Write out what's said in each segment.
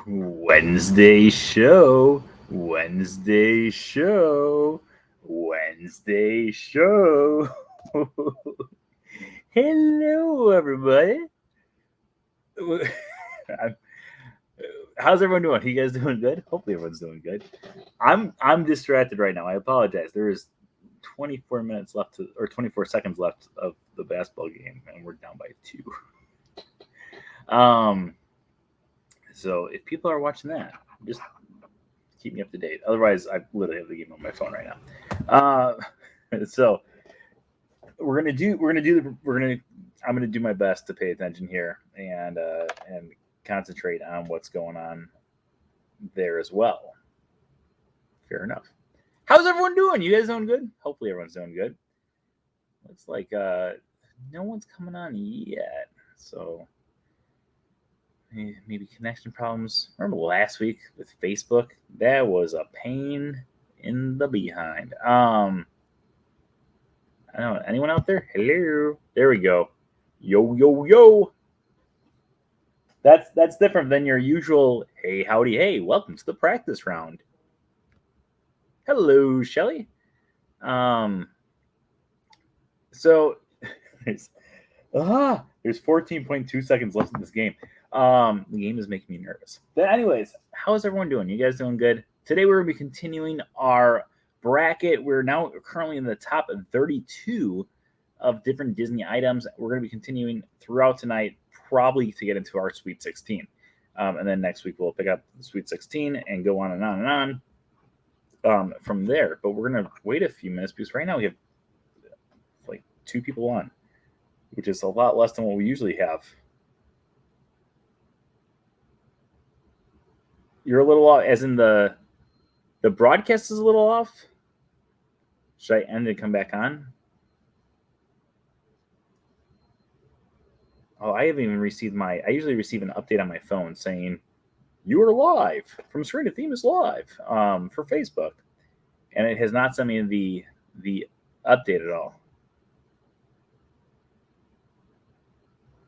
Wednesday show. Wednesday show. Wednesday show. Hello, everybody. How's everyone doing? You guys doing good? Hopefully, everyone's doing good. I'm distracted right now. I apologize. There is 24 minutes left or 24 seconds left of the basketball game, and we're down by 2. So if people are watching that, just keep me up to date. Otherwise, I literally have the game on my phone right now. So I'm gonna do my best to pay attention here and concentrate on what's going on there as well. Fair enough. How's everyone doing? You guys doing good? Hopefully everyone's doing good. Looks like no one's coming on yet. So maybe connection problems. Remember last week with Facebook? That was a pain in the behind. I don't know. Anyone out there? Hello. There we go. Yo, yo, yo. That's different than your usual, hey, howdy, hey, welcome to the practice round. Hello, Shelly. So there's 14.2 seconds left in this game. The game is making me nervous. But anyways, how's everyone doing? You guys doing good? Today we're going to be continuing our bracket. We're now currently in the top 32 of different Disney items. We're going to be continuing throughout tonight, probably to get into our Sweet 16. And then next week we'll pick up the Sweet 16 and go on and on and on from there. But we're going to wait a few minutes because right now we have like 2 people on, which is a lot less than what we usually have. You're a little off, as in the broadcast is a little off. Should I end and come back on? Oh, I haven't even received I usually receive an update on my phone saying, you are live from Screen to Theme is live for Facebook. And it has not sent me the update at all.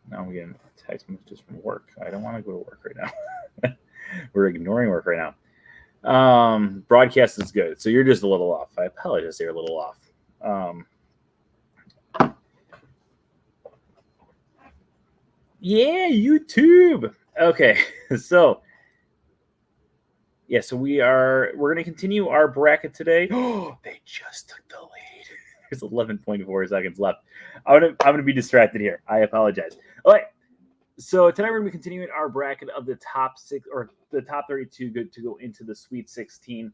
Now I'm getting text messages from work. I don't want to go to work right now. We're ignoring work right now. Broadcast is good. So you're just a little off. I apologize, you're a little off. Yeah, YouTube. Okay, so we're going to continue our bracket today. Oh, they just took the lead. There's 11.4 seconds left. I'm gonna be distracted here. I apologize. All right. So tonight we're going to be continuing our bracket of the top 6 or the top 32 good to go into the Sweet 16.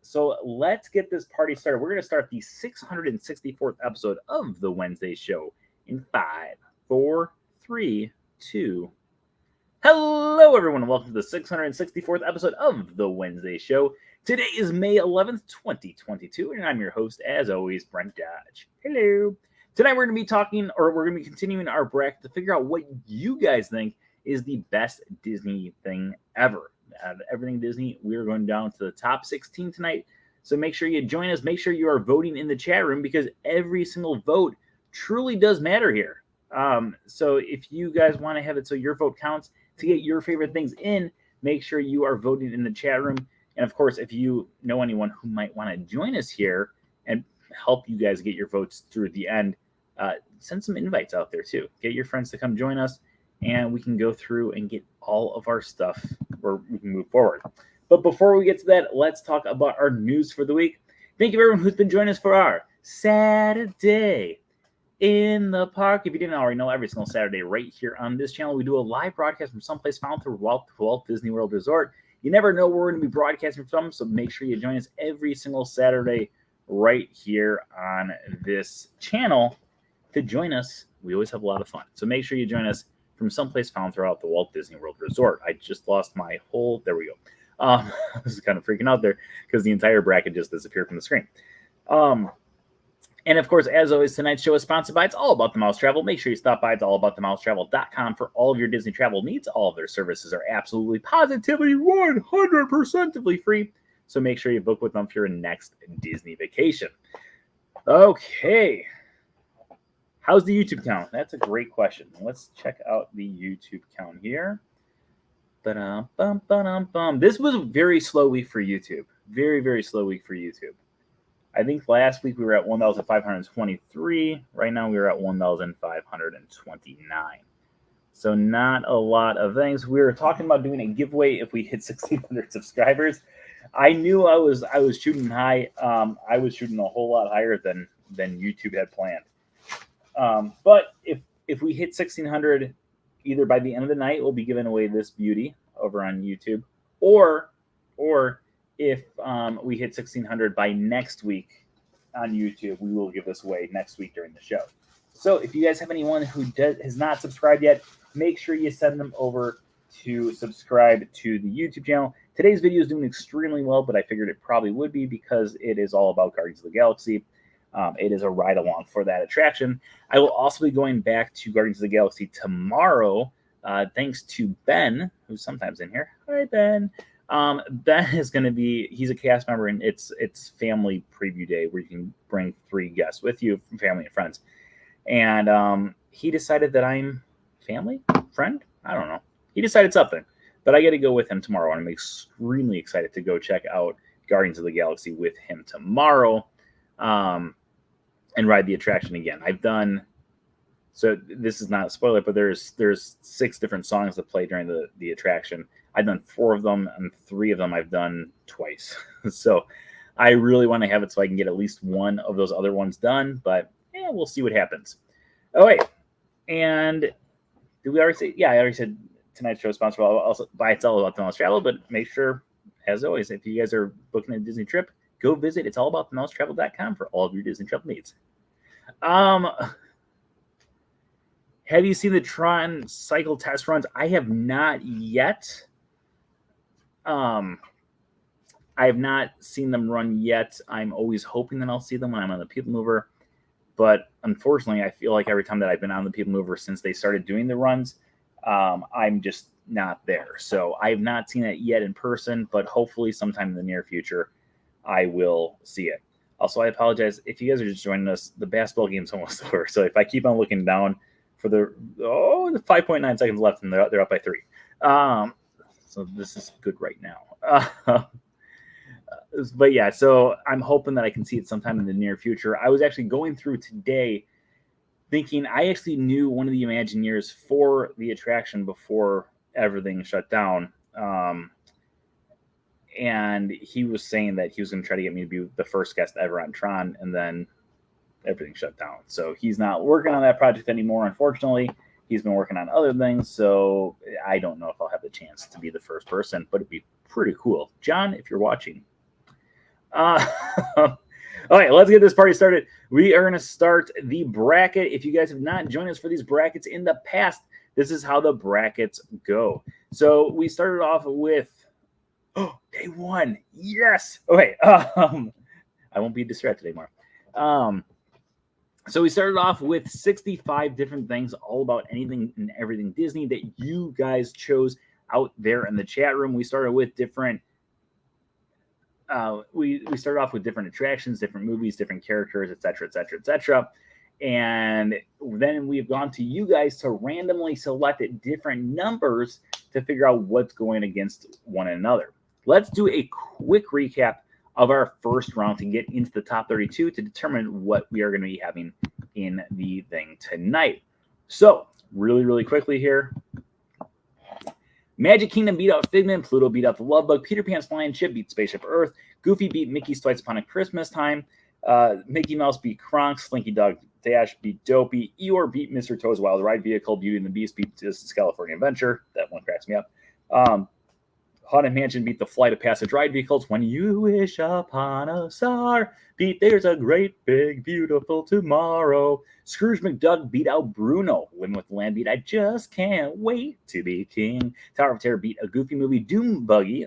So let's get this party started. We're going to start the 664th episode of the Wednesday show in 5, 4, 3, 2. Hello, everyone. Welcome to the 664th episode of the Wednesday show. Today is May 11th, 2022, and I'm your host, as always, Brent Dodge. Hello. Tonight we're going to be continuing our bracket to figure out what you guys think is the best Disney thing ever. Out of everything Disney, we're going down to the top 16 tonight. So make sure you join us. Make sure you are voting in the chat room because every single vote truly does matter here. So if you guys want to have it so your vote counts to get your favorite things in, make sure you are voting in the chat room. And of course, if you know anyone who might want to join us here and help you guys get your votes through the end, send some invites out there too. Get your friends to come join us and we can go through and get all of our stuff or we can move forward. But before we get to that, let's talk about our news for the week. Thank you everyone who's been joining us for our Saturday in the Park. If you didn't already know, every single Saturday right here on this channel, we do a live broadcast from someplace found through Walt Disney World Resort. You never know where we're going to be broadcasting from, so make sure you join us every single Saturday right here on this channel to join us. We always have a lot of fun. So make sure you join us from someplace found throughout the Walt Disney World Resort. I just lost my whole, there we go. I was kind of freaking out there because the entire bracket just disappeared from the screen. And of course, as always, tonight's show is sponsored by It's All About the Mouse Travel. Make sure you stop by It's allaboutthemousetravel.com for all of your Disney travel needs. All of their services are absolutely positively 100% free. So make sure you book with them for your next Disney vacation. Okay. How's the YouTube count? That's a great question. Let's check out the YouTube count here. This was a very slow week for YouTube. Very, very slow week for YouTube. I think last week we were at 1,523. Right now we are at 1,529. So not a lot of things. We were talking about doing a giveaway if we hit 1,600 subscribers. I knew I was shooting high. I was shooting a whole lot higher than YouTube had planned. But if we hit 1,600, either by the end of the night, we'll be giving away this beauty over on YouTube, or if we hit 1,600 by next week on YouTube, we will give this away next week during the show. So if you guys have anyone who has not subscribed yet, make sure you send them over to subscribe to the YouTube channel. Today's video is doing extremely well, but I figured it probably would be because it is all about Guardians of the Galaxy. It is a ride along for that attraction. I will also be going back to Guardians of the Galaxy tomorrow, thanks to Ben, who's sometimes in here. Hi, Ben. Ben is going to be, he's a cast member, and it's family preview day where you can bring 3 guests with you from family and friends. And he decided that I'm family, friend, I don't know. He decided something, but I get to go with him tomorrow, and I'm extremely excited to go check out Guardians of the Galaxy with him tomorrow, and ride the attraction again. I've done, so this is not a spoiler, but there's 6 different songs that play during the attraction. I've done 4 of them, and 3 of them I've done twice. So I really want to have it so I can get at least one of those other ones done, but we'll see what happens. Oh, wait. And did we already say? Yeah, I already said tonight's show is sponsored by It's All About the Mouse Travel, but make sure, as always, if you guys are booking a Disney trip, go visit it'sallaboutthemousetravel.com for all of your Disney travel needs. Have you seen the Tron cycle test runs? I have not yet. I have not seen them run yet. I'm always hoping that I'll see them when I'm on the People Mover. But unfortunately, I feel like every time that I've been on the People Mover since they started doing the runs, I'm just not there. So I have not seen it yet in person, but hopefully sometime in the near future, I will see it. Also, I apologize if you guys are just joining us. The basketball game's almost over. So if I keep on looking down for the 5.9 seconds left, and they're up by 3. So this is good right now. But yeah, so I'm hoping that I can see it sometime in the near future. I was actually going through today thinking I actually knew one of the Imagineers for the attraction before everything shut down. And he was saying that he was going to try to get me to be the first guest ever on Tron, and then everything shut down. So he's not working on that project anymore, unfortunately. He's been working on other things, so I don't know if I'll have the chance to be the first person, but it'd be pretty cool. John, if you're watching. All right, let's get this party started. We are going to start the bracket. If you guys have not joined us for these brackets in the past, this is how the brackets go. So we started off with, day 1. Yes. Okay. I won't be distracted anymore. So we started off with 65 different things, all about anything and everything Disney that you guys chose out there in the chat room. We started with different. We started off with different attractions, different movies, different characters, etc., etc., etc. And then we've gone to you guys to randomly select different numbers to figure out what's going against one another. Let's do a quick recap of our first round to get into the top 32 to determine what we are going to be having in the thing tonight. So really, really quickly here. Magic Kingdom beat out Figment, Pluto beat out the Love Bug, Peter Pan's Flying Ship beat Spaceship Earth, Goofy beat Mickey's Twice Upon a Christmas Time, Mickey Mouse beat Kronk, Slinky Dog Dash beat Dopey, Eeyore beat Mr. Toad's Wild Ride Vehicle, Beauty and the Beast beat Disney's California Adventure. That one cracks me up. Haunted Mansion beat the Flight of Passage Ride Vehicles. When You Wish Upon a Star beat There's a Great Big Beautiful Tomorrow. Scrooge McDuck beat out Bruno. Win with the Land beat I Just Can't Wait to Be King. Tower of Terror beat A Goofy Movie. Doom Buggy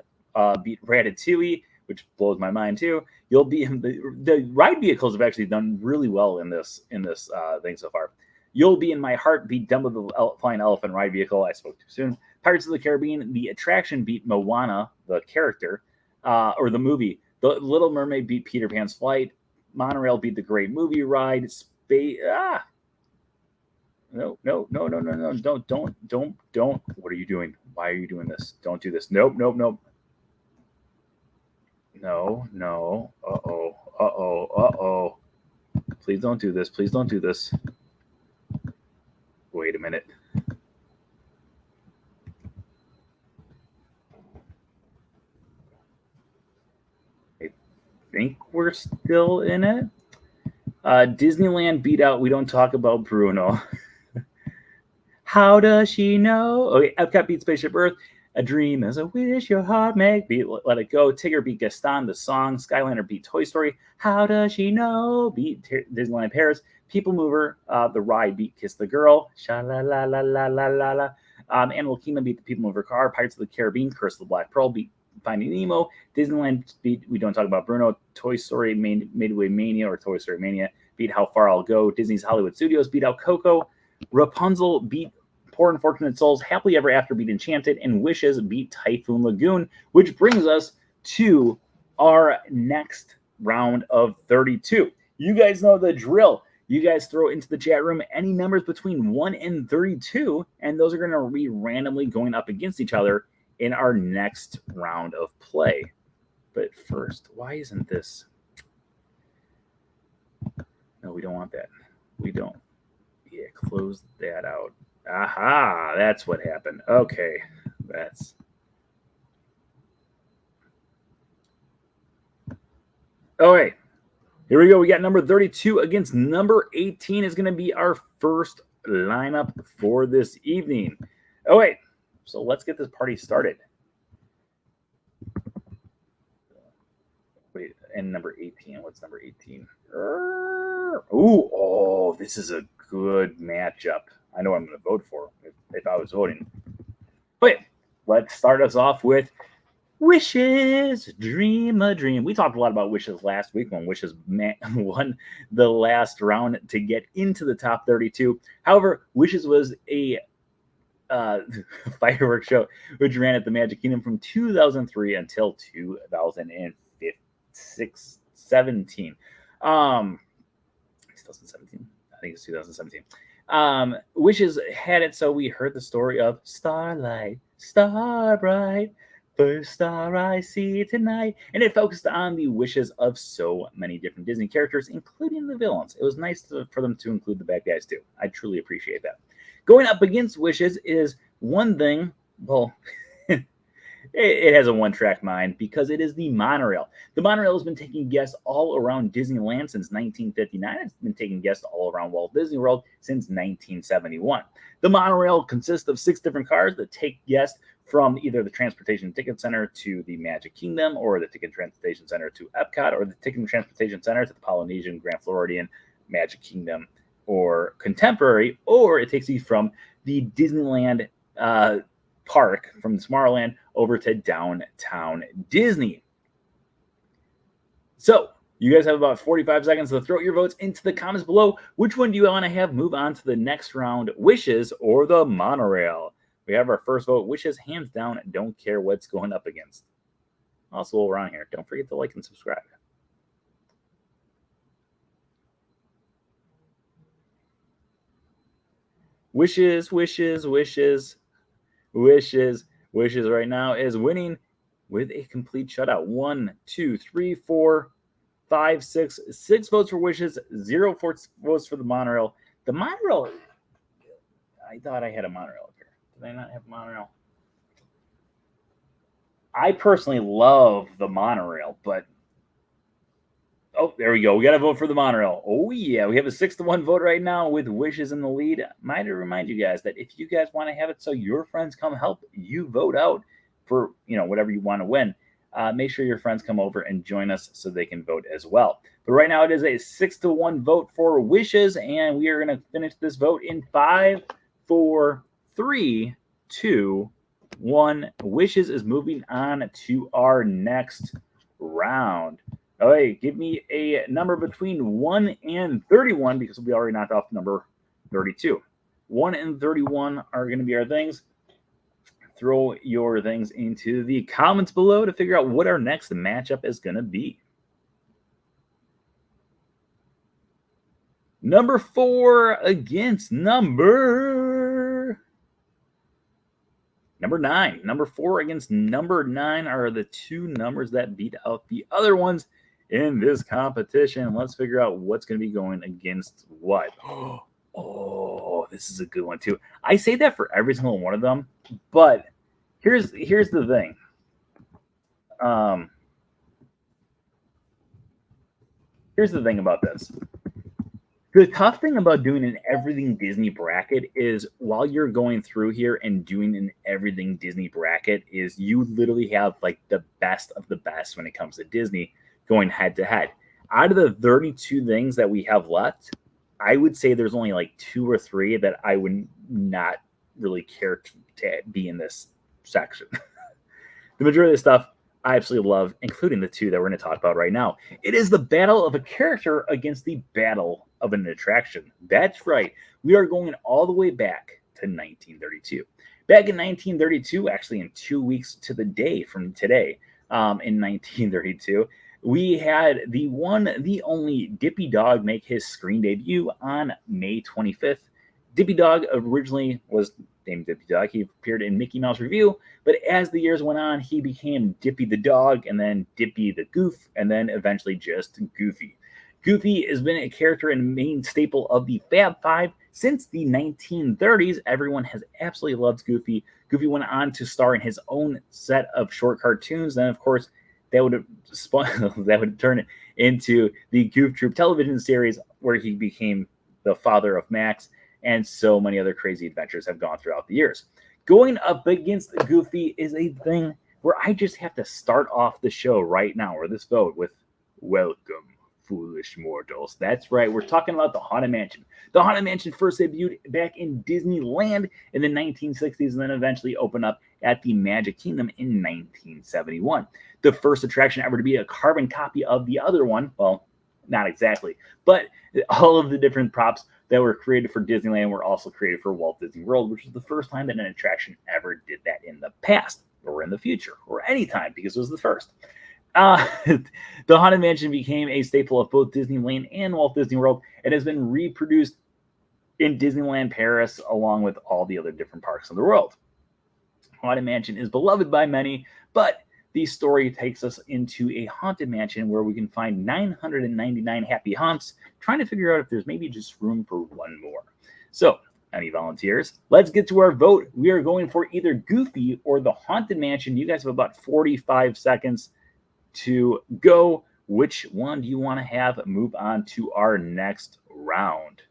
beat Ratatouille, which blows my mind too. You'll be the ride vehicles have actually done really well in this thing so far. You'll Be in My Heart beat Dumbo the Flying Elephant Ride Vehicle. I spoke too soon. Pirates of the Caribbean, the attraction beat Moana, the character, or the movie. The Little Mermaid beat Peter Pan's Flight. Monorail beat the Great Movie Ride. No. Don't. What are you doing? Why are you doing this? Don't do this. Nope, nope, nope. No, no. Uh-oh, uh-oh, uh-oh. Please don't do this. Please don't do this. Wait a minute. I think we're still in it. Disneyland beat out We Don't Talk About Bruno. How does she know? Okay, Epcot beat Spaceship Earth. A Dream is a Wish Your Heart Make. Beat Let It Go. Tigger beat Gaston, the song. Skyliner beat Toy Story. How does she know? Beat Disneyland Paris. People Mover, the ride beat Kiss the Girl. Sha la la la la la la la. Animal Kingdom beat the People Mover car. Pirates of the Caribbean, Curse of the Black Pearl beat Finding Nemo. Disneyland beat We Don't Talk About Bruno. Toy Story Midway Mania or Toy Story Mania beat How Far I'll Go. Disney's Hollywood Studios beat out Coco. Rapunzel beat Poor Unfortunate Souls. Happily Ever After beat Enchanted. And Wishes beat Typhoon Lagoon, which brings us to our next round of 32. You guys know the drill. You guys throw into the chat room any numbers between 1 and 32, and those are going to be randomly going up against each other in our next round of play. But first, why isn't this? No, we don't want that. We don't. Yeah, close that out. Aha, that's what happened. Okay, that's... Okay, here we go. We got number 32 against number 18 is going to be our first lineup for this evening. Okay, so let's get this party started. Wait, and number 18. What's number 18? Ooh, oh, this is a good matchup. I know I'm going to vote for if I was voting. But let's start us off with Wishes, Dream a Dream. We talked a lot about Wishes last week when Wishes won the last round to get into the top 32. However, Wishes was a fireworks show which ran at the Magic Kingdom from 2003 until 2017. 2017? I think it's 2017. Wishes had it so we heard the story of Starlight, Star Bright, first star I see tonight. And it focused on the wishes of so many different Disney characters, including the villains. It was nice for them to include the bad guys too. I truly appreciate that. Going up against Wishes is one thing, well, it has a one-track mind because it is the monorail. The monorail has been taking guests all around Disneyland since 1959. It's been taking guests all around Walt Disney World since 1971. The monorail consists of 6 different cars that take guests from either the Transportation Ticket Center to the Magic Kingdom, or the Ticket Transportation Center to Epcot, or the Ticket Transportation Center to the Polynesian, Grand Floridian, Magic Kingdom, or Contemporary, or it takes you from the Disneyland park, from Tomorrowland, over to downtown Disney. So you guys have about 45 seconds to throw your votes into the comments below. Which one do you want to have move on to the next round, Wishes or the monorail? We have our first vote, Wishes, hands down. Don't care what's going up against. Also, while we're on here, don't forget to like and subscribe. Wishes, Wishes, Wishes, Wishes. Wishes right now is winning with a complete shutout. 1, 2, 3, 4, 5, 6. 6 votes for Wishes, 0 votes for the monorail. The monorail, I thought I had a monorail up here. Did I not have a monorail? I personally love the monorail, but oh, there we go. We got to vote for the monorail. Oh, yeah. We have a 6-1 vote right now with Wishes in the lead. Might remind you guys that if you guys want to have it so your friends come help you vote out for, whatever you want to win, make sure your friends come over and join us so they can vote as well. But right now it is a 6-1 vote for Wishes, and we are going to finish this vote in 5, 4, 3, 2, 1. Wishes is moving on to our next round. All right, give me a number between 1 and 31 because we already knocked off number 32. 1 and 31 are going to be our things. Throw your things into the comments below to figure out what our next matchup is going to be. Number 4 against number number 9. Number 4 against number 9 are the two numbers that beat out the other ones in this competition. Let's figure out what's going to be going against what. Oh, this is a good one too. I say that for every single one of them, but here's the thing. Here's the thing about this. The tough thing about doing an everything Disney bracket is while you're going through here and doing an everything Disney bracket is you literally have like the best of the best when it comes to Disney going head to head. Out of the 32 things that we have left, I would say there's only like 2 or 3 that I would not really care to be in this section. The majority of the stuff I absolutely love, including the 2 that we're going to talk about right now. It is the battle of a character against the battle of an attraction. That's right. We are going all the way back to 1932. Back in 1932, actually in 2 weeks to the day from today, in 1932, we had the one, the only Dippy Dog make his screen debut on May 25th. Dippy Dog originally was named Dippy Dog. He appeared in Mickey Mouse Review, but as the years went on, he became Dippy the Dog, and then Dippy the Goof, and then eventually just Goofy. Goofy has been a character and main staple of the Fab Five since the 1930s. Everyone has absolutely loved Goofy. Goofy went on to star in his own set of short cartoons. Then, of course, that would turn it into the Goof Troop television series, where he became the father of Max, and so many other crazy adventures have gone throughout the years. Going up against Goofy is a thing where I just have to start off the show right now, or this vote, with welcome, foolish mortals. That's right, we're talking about the Haunted Mansion. The Haunted Mansion first debuted back in Disneyland in the 1960s and then eventually opened up at the Magic Kingdom in 1971. The first attraction ever to be a carbon copy of the other one, well, not exactly, but all of the different props that were created for Disneyland were also created for Walt Disney World, which was the first time that an attraction ever did that in the past or in the future or any time, because it was the first. The Haunted Mansion became a staple of both Disneyland and Walt Disney World. It has been reproduced in Disneyland Paris along with all the other different parks in the world. Haunted Mansion is beloved by many, but the story takes us into a haunted mansion where we can find 999 happy haunts, trying to figure out if there's maybe just room for one more. So, any volunteers? Let's get to our vote. We are going for either Goofy or the Haunted Mansion. You guys have about 45 seconds to go. Which one do you want to have move on to our next round?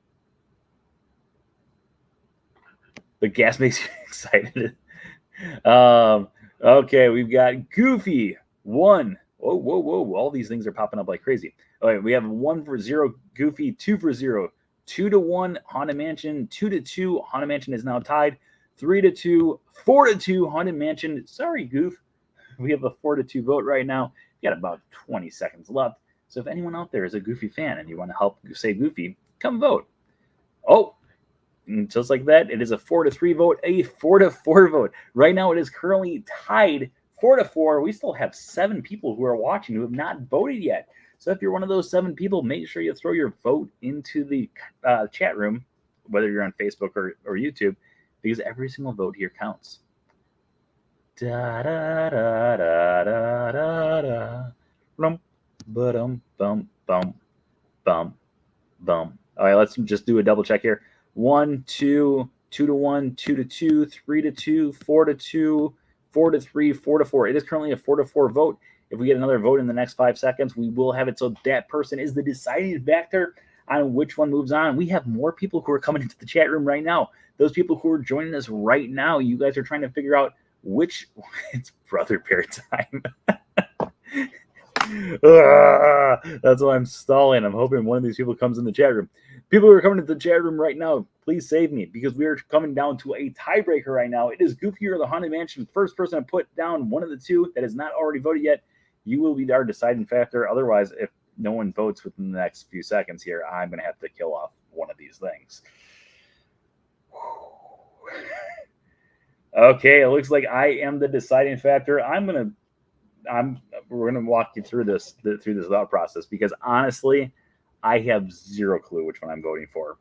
The gas makes you excited. Okay, we've got Goofy, 1. Whoa. All these things are popping up like crazy. All right, we have 1 for 0, Goofy, 2 for 0, 2-1, Haunted Mansion, 2-2, Haunted Mansion is now tied, 3-2, 4-2, Haunted Mansion. Sorry, Goof. We have a 4-2 vote right now. We got about 20 seconds left. So if anyone out there is a Goofy fan and you want to help say Goofy, come vote. Oh, and just like that, it is a 4-3 vote, a 4-4 vote. Right now, it is currently tied 4-4. We still have 7 people who are watching who have not voted yet. So if you're one of those 7 people, make sure you throw your vote into the chat room, whether you're on Facebook or YouTube, because every single vote here counts. Da da da da da da da. Bum bum bum bum bum bum. All right, let's just do a double check here. 1, 2, 2-1, 2-2, 3-2, 4-2, 4-3, 4-4. It is currently a 4-4 vote. If we get another vote in the next 5 seconds, we will have it so that person is the deciding factor on which one moves on. We have more people who are coming into the chat room right now. Those people who are joining us right now, you guys are trying to figure out which it's Brother Bear time. That's why I'm stalling. I'm hoping one of these people comes in the chat room. People who are coming to the chat room right now, please save me, because we are coming down to a tiebreaker right now. It is Goofy or the Haunted Mansion. First person to put down one of the two that has not already voted yet, you will be our deciding factor. Otherwise, if no one votes within the next few seconds here, I'm going to have to kill off one of these things. Okay, it looks like I am the deciding factor. We're gonna walk you through this thought process, because honestly, I have zero clue which one I'm voting for.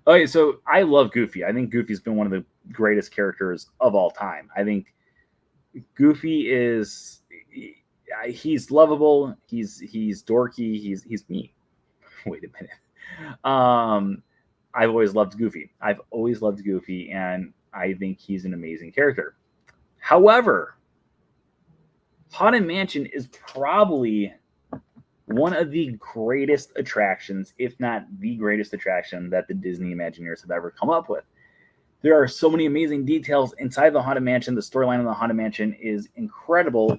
Okay, so I love Goofy. I think Goofy's been one of the greatest characters of all time. I think Goofy is he's lovable. He's dorky. He's me. Wait a minute. I've always loved Goofy. I've always loved Goofy, and I think he's an amazing character. However, Haunted Mansion is probably one of the greatest attractions, if not the greatest attraction that the Disney Imagineers have ever come up with. There are so many amazing details inside the Haunted Mansion. The storyline of the Haunted Mansion is incredible.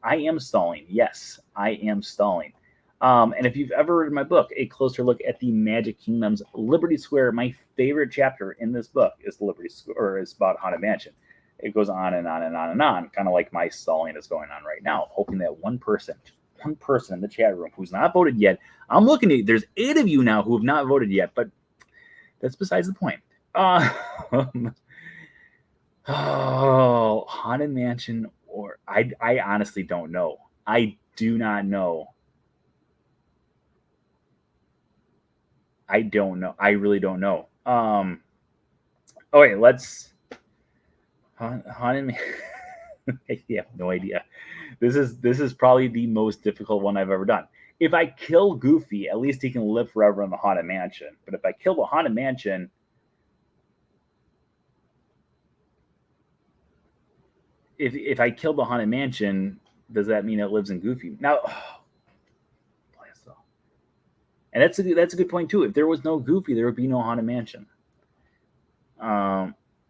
I am stalling. Yes, I am stalling. And if you've ever read my book, A Closer Look at the Magic Kingdom's Liberty Square, my favorite chapter in this book is the Liberty Square, or is about Haunted Mansion. It goes on and on and on and on, kind of like my stalling is going on right now, hoping that one person in the chat room who's not voted yet. I'm looking at, there's 8 of you now who have not voted yet, but that's besides the point. Haunted Mansion, or I honestly don't know. I do not know. I don't know. I really don't know. Okay, let's Haunted Mansion. I have no idea. This is probably the most difficult one I've ever done. If I kill Goofy, at least he can live forever in the Haunted Mansion. But if I kill the Haunted Mansion, if I kill the Haunted Mansion, does that mean it lives in Goofy? Now, and that's a good point too. If there was no Goofy, there would be no Haunted Mansion.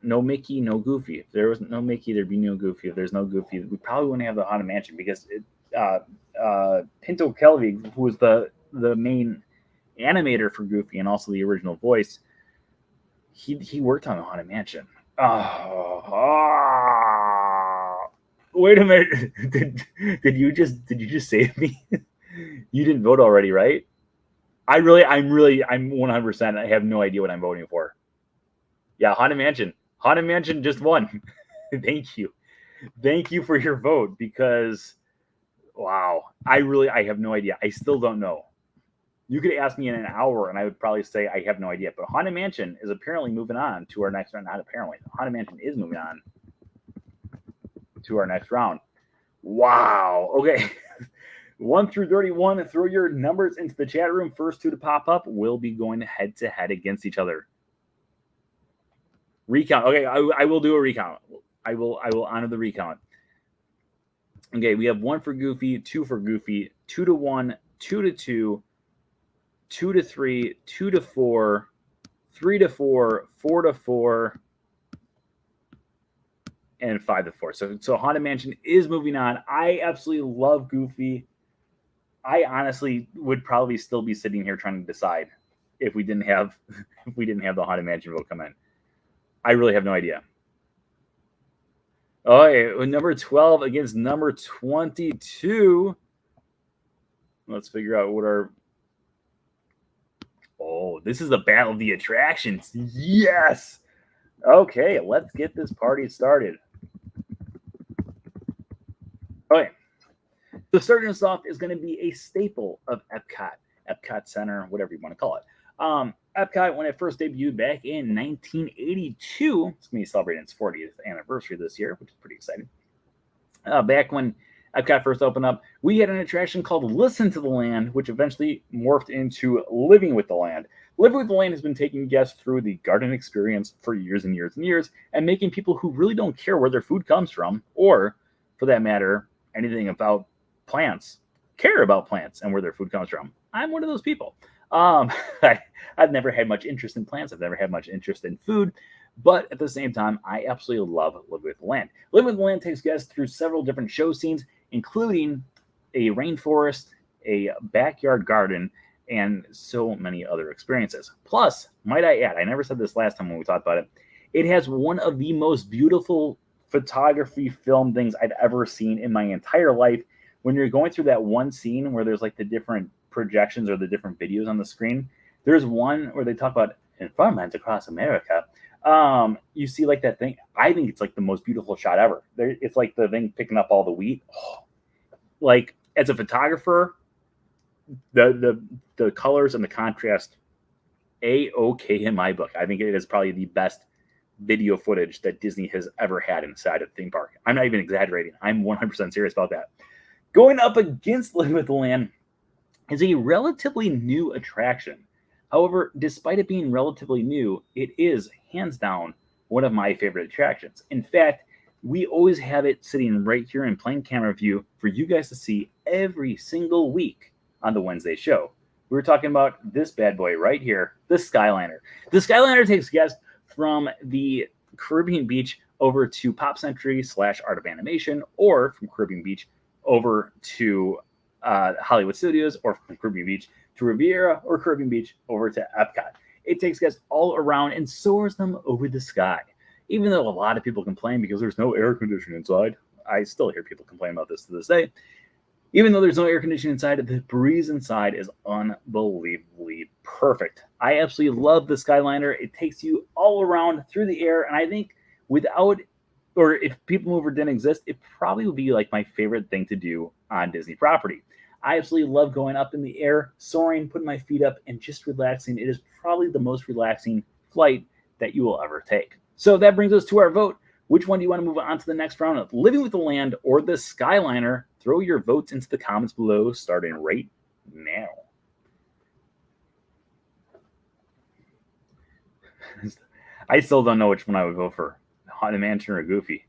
No Mickey, no Goofy. If there was no Mickey, there'd be no Goofy. If there's no Goofy, we probably wouldn't have the Haunted Mansion because Pinto Kelvy, who was the main animator for Goofy and also the original voice, he worked on the Haunted Mansion. Wait a minute. Did you just save me? You didn't vote already, right? I'm 100%. I have no idea what I'm voting for. Yeah, Haunted Mansion. Haunted Mansion just won. Thank you for your vote, because wow, I have no idea. I still don't know. You could ask me in an hour and I would probably say I have no idea. But Haunted Mansion is apparently moving on to our next round. Not apparently. Haunted Mansion is moving on to our next round. Wow. Okay. 1 through 31. Throw your numbers into the chat room. First 2 to pop up will be going head to head against each other. Recount. Okay, I will do a recount. I will honor the recount. Okay, we have 1 for Goofy, 2 for Goofy, 2 to 1, 2 to 2, 2 to 3, 2 to 4, 3 to 4, 4 to 4, and 5 to 4. So Haunted Mansion is moving on. I absolutely love Goofy. I honestly would probably still be sitting here trying to decide if we didn't have the Haunted Mansion vote come in. I really have no idea. Okay, number 12 against number 22. Let's figure out what our... Oh, this is the battle of the attractions. Yes! Okay, let's get this party started. Okay. So starting us off is going to be a staple of Epcot Center, whatever you want to call it. Epcot, when it first debuted back in 1982, it's going to be celebrating its 40th anniversary this year, which is pretty exciting. Back when Epcot first opened up, we had an attraction called Listen to the Land, which eventually morphed into Living with the Land. Living with the Land has been taking guests through the garden experience for years and years and years, and making people who really don't care where their food comes from, or, for that matter, anything about plants, care about plants and where their food comes from. I'm one of those people. I've never had much interest in plants. I've never had much interest in food. But at the same time, I absolutely love Living with the Land. Living with the Land takes guests through several different show scenes, including a rainforest, a backyard garden, and so many other experiences. Plus, might I add, I never said this last time when we talked about it, it has one of the most beautiful photography film things I've ever seen in my entire life. When you're going through that one scene where there's like the different projections or the different videos on the screen, there's one where they talk about in farmlands across America. You see like that thing. I think it's like the most beautiful shot ever. It's like the thing picking up all the wheat. Oh, like as a photographer, the colors and the contrast A-OK in my book. I think it is probably the best video footage that Disney has ever had inside of the theme park. I'm not even exaggerating. I'm 100% serious about that. Going up against Living with the Land is a relatively new attraction. However, despite it being relatively new, it is hands down one of my favorite attractions. In fact, we always have it sitting right here in plain camera view for you guys to see every single week on the Wednesday show. We were talking about this bad boy right here, the Skyliner. The Skyliner takes guests from the Caribbean Beach over to Pop Century / Art of Animation, or from Caribbean Beach over to Hollywood Studios, or from Caribbean Beach to Riviera, or Caribbean Beach over to Epcot. It takes guests all around and soars them over the sky. Even though a lot of people complain because there's no air conditioning inside, I still hear people complain about this to this day. Even though there's no air conditioning inside, the breeze inside is unbelievably perfect. I absolutely love the Skyliner. It takes you all around through the air, and I think without, or if People Mover didn't exist, it probably would be like my favorite thing to do on Disney property. I absolutely love going up in the air, soaring, putting my feet up, and just relaxing. It is probably the most relaxing flight that you will ever take. So that brings us to our vote. Which one do you want to move on to the next round of Living with the Land or the Skyliner? Throw your votes into the comments below, starting right now. I still don't know which one I would vote for, Haunted Mansion or Goofy.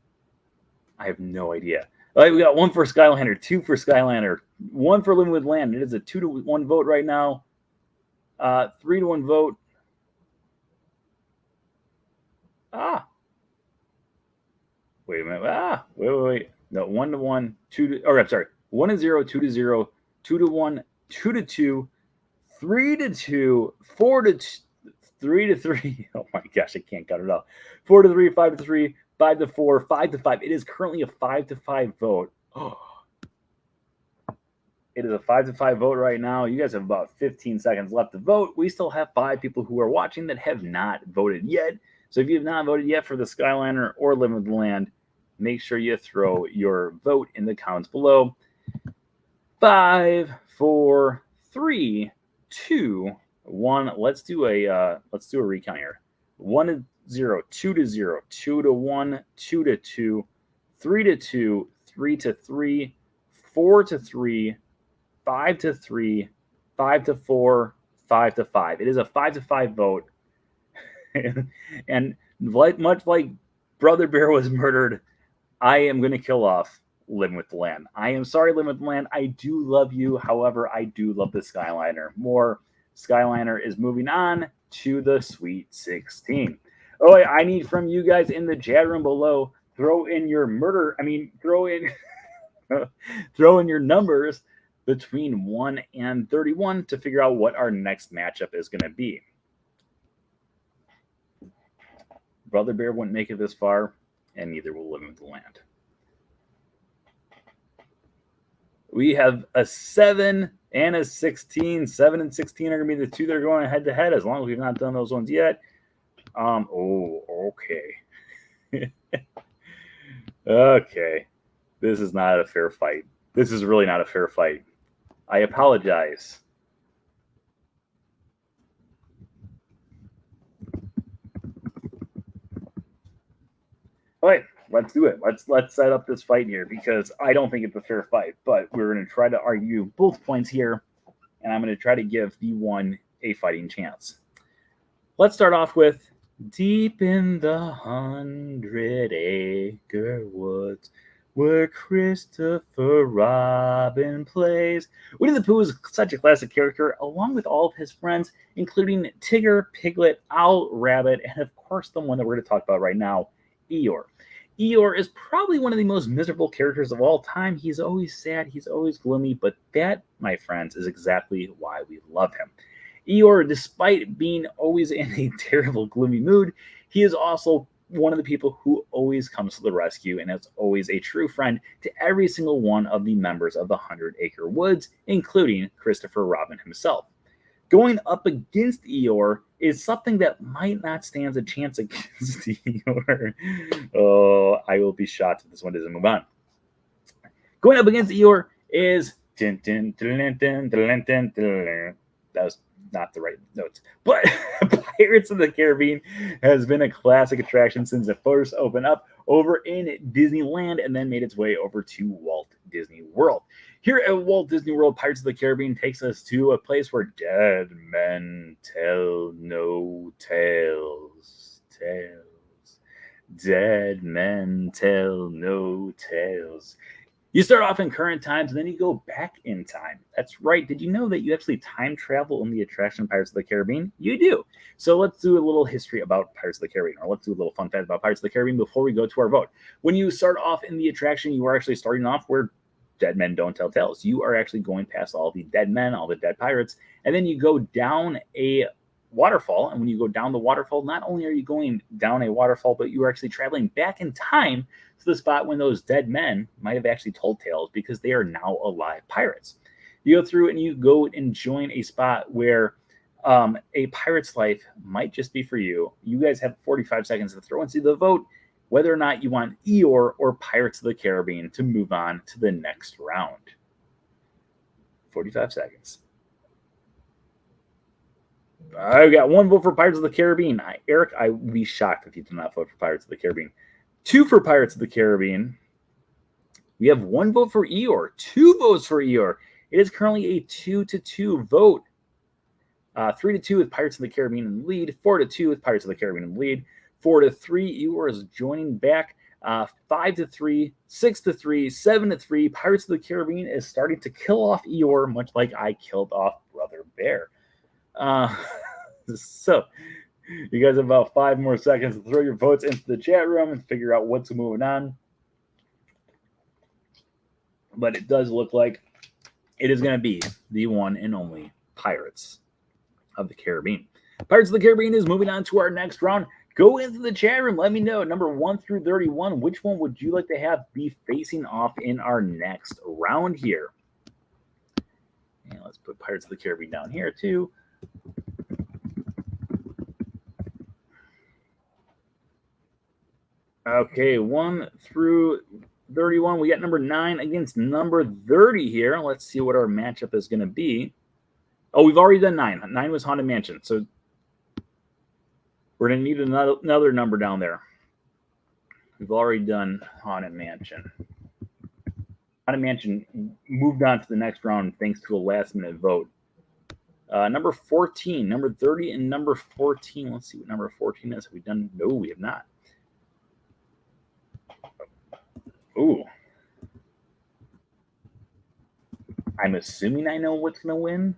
I have no idea. All right, we got 1 for Skyliner, 2 for Skyliner, 1 for Living with Land. It is a 2-to-1 vote right now. 3-to-1 vote. Wait a minute. Wait. No, 1-to-1, 2 to. Oh, I'm sorry. 1-to-0, 2-to-0, 2-to-1, 2-to-2, 3-to-2, 4-to-2, 3-to-3. Oh my gosh, I can't cut it off. 4-to-3, 5-to-3, 5-to-4, 5-to-5. It is currently a 5-to-5 vote. Oh. It is a 5-to-5 vote right now. You guys have about 15 seconds left to vote. We still have 5 people who are watching that have not voted yet. So if you have not voted yet for the Skyliner or Living with the Land, make sure you throw your vote in the comments below. 5, 4, 3, 2, 1. Let's do a recount here. 1-to-0, 2-to-0, 2-to-1, 2-to-2, 3-to-2, 3-to-3, 4-to-3, 5-to-3, 5-to-4, 5-to-5. It is a 5-to-5 vote. And much like Brother Bear was murdered, I am going to kill off Living with the Land. I am sorry, Living with the Land. I do love you. However, I do love the Skyliner more. Skyliner is moving on to the Sweet 16. Oh, I need from you guys in the chat room below. Throw in your throw in your numbers between 1 and 31 to figure out what our next matchup is going to be. Brother Bear wouldn't make it this far, and neither will Living with the Land. We have a 7 and a 16. 7 and 16 are going to be the two that are going head-to-head, as long as we've not done those ones yet. Okay. Okay. This is not a fair fight. This is really not a fair fight. I apologize. All right, let's do it. Let's set up this fight here, because I don't think it's a fair fight, but we're going to try to argue both points here, and I'm going to try to give the one a fighting chance. Let's start off with deep in the 100-acre woods where Christopher Robin plays. Winnie the Pooh is such a classic character, along with all of his friends, including Tigger, Piglet, Owl, Rabbit, and of course the one that we're going to talk about right now, Eeyore. Eeyore is probably one of the most miserable characters of all time. He's always sad, he's always gloomy, but that, my friends, is exactly why we love him. Eeyore, despite being always in a terrible, gloomy mood, he is also one of the people who always comes to the rescue and is always a true friend to every single one of the members of the 100-acre woods, including Christopher Robin himself. Going up against Eeyore is something that might not stand a chance against Eeyore. Oh, I will be shocked if this one doesn't move on. Going up against Eeyore is that was not the right notes. But Pirates of the Caribbean has been a classic attraction since it first opened up over in Disneyland and then made its way over to Walt Disney World. Here at Walt Disney World, Pirates of the Caribbean takes us to a place where dead men tell no tales. Dead men tell no tales. You start off in current times and then you go back in time. That's right. Did you know that you actually time travel in the attraction Pirates of the Caribbean? You do. So let's do a little history about Pirates of the Caribbean, or let's do a little fun fact about Pirates of the Caribbean before we go to our vote. When you start off in the attraction, you are actually starting off where dead men don't tell tales. You are actually going past all the dead men, all the dead pirates, and then you go down a waterfall. And when you go down the waterfall, not only are you going down a waterfall, but you are actually traveling back in time to the spot when those dead men might have actually told tales, because they are now alive pirates. You go through and you go and join a spot where a pirate's life might just be for you. You guys have 45 seconds to throw into the vote whether or not you want Eeyore or Pirates of the Caribbean to move on to the next round. 45 seconds. I got one vote for Pirates of the Caribbean. Eric, I would be shocked if you did not vote for Pirates of the Caribbean. 2 for Pirates of the Caribbean. We have 1 vote for Eeyore. 2 votes for Eeyore. It is currently a 2-2 vote. 3-2 with Pirates of the Caribbean in the lead. 4-2 with Pirates of the Caribbean in the lead. 4-3, Eeyore is joining back. 5-3, 6-3, 7-3. Pirates of the Caribbean is starting to kill off Eeyore, much like I killed off Brother Bear. So you guys have about 5 more seconds to throw your votes into the chat room and figure out what's moving on. But it does look like it is going to be the one and only Pirates of the Caribbean. Pirates of the Caribbean is moving on to our next round. Go into the chat room. Let me know, number 1 through 31, which one would you like to have be facing off in our next round here? And let's put Pirates of the Caribbean down here too. Okay, 1 through 31. We got number 9 against number 30 here. Let's see what our matchup is going to be. Oh, we've already done 9. 9 was Haunted Mansion. So we're going to need another number down there. We've already done Haunted Mansion. Haunted Mansion moved on to the next round thanks to a last-minute vote. Number 14, number 30, and number 14. Let's see what number 14 is. Have we done? No, we have not. Ooh. I'm assuming I know what's going to win,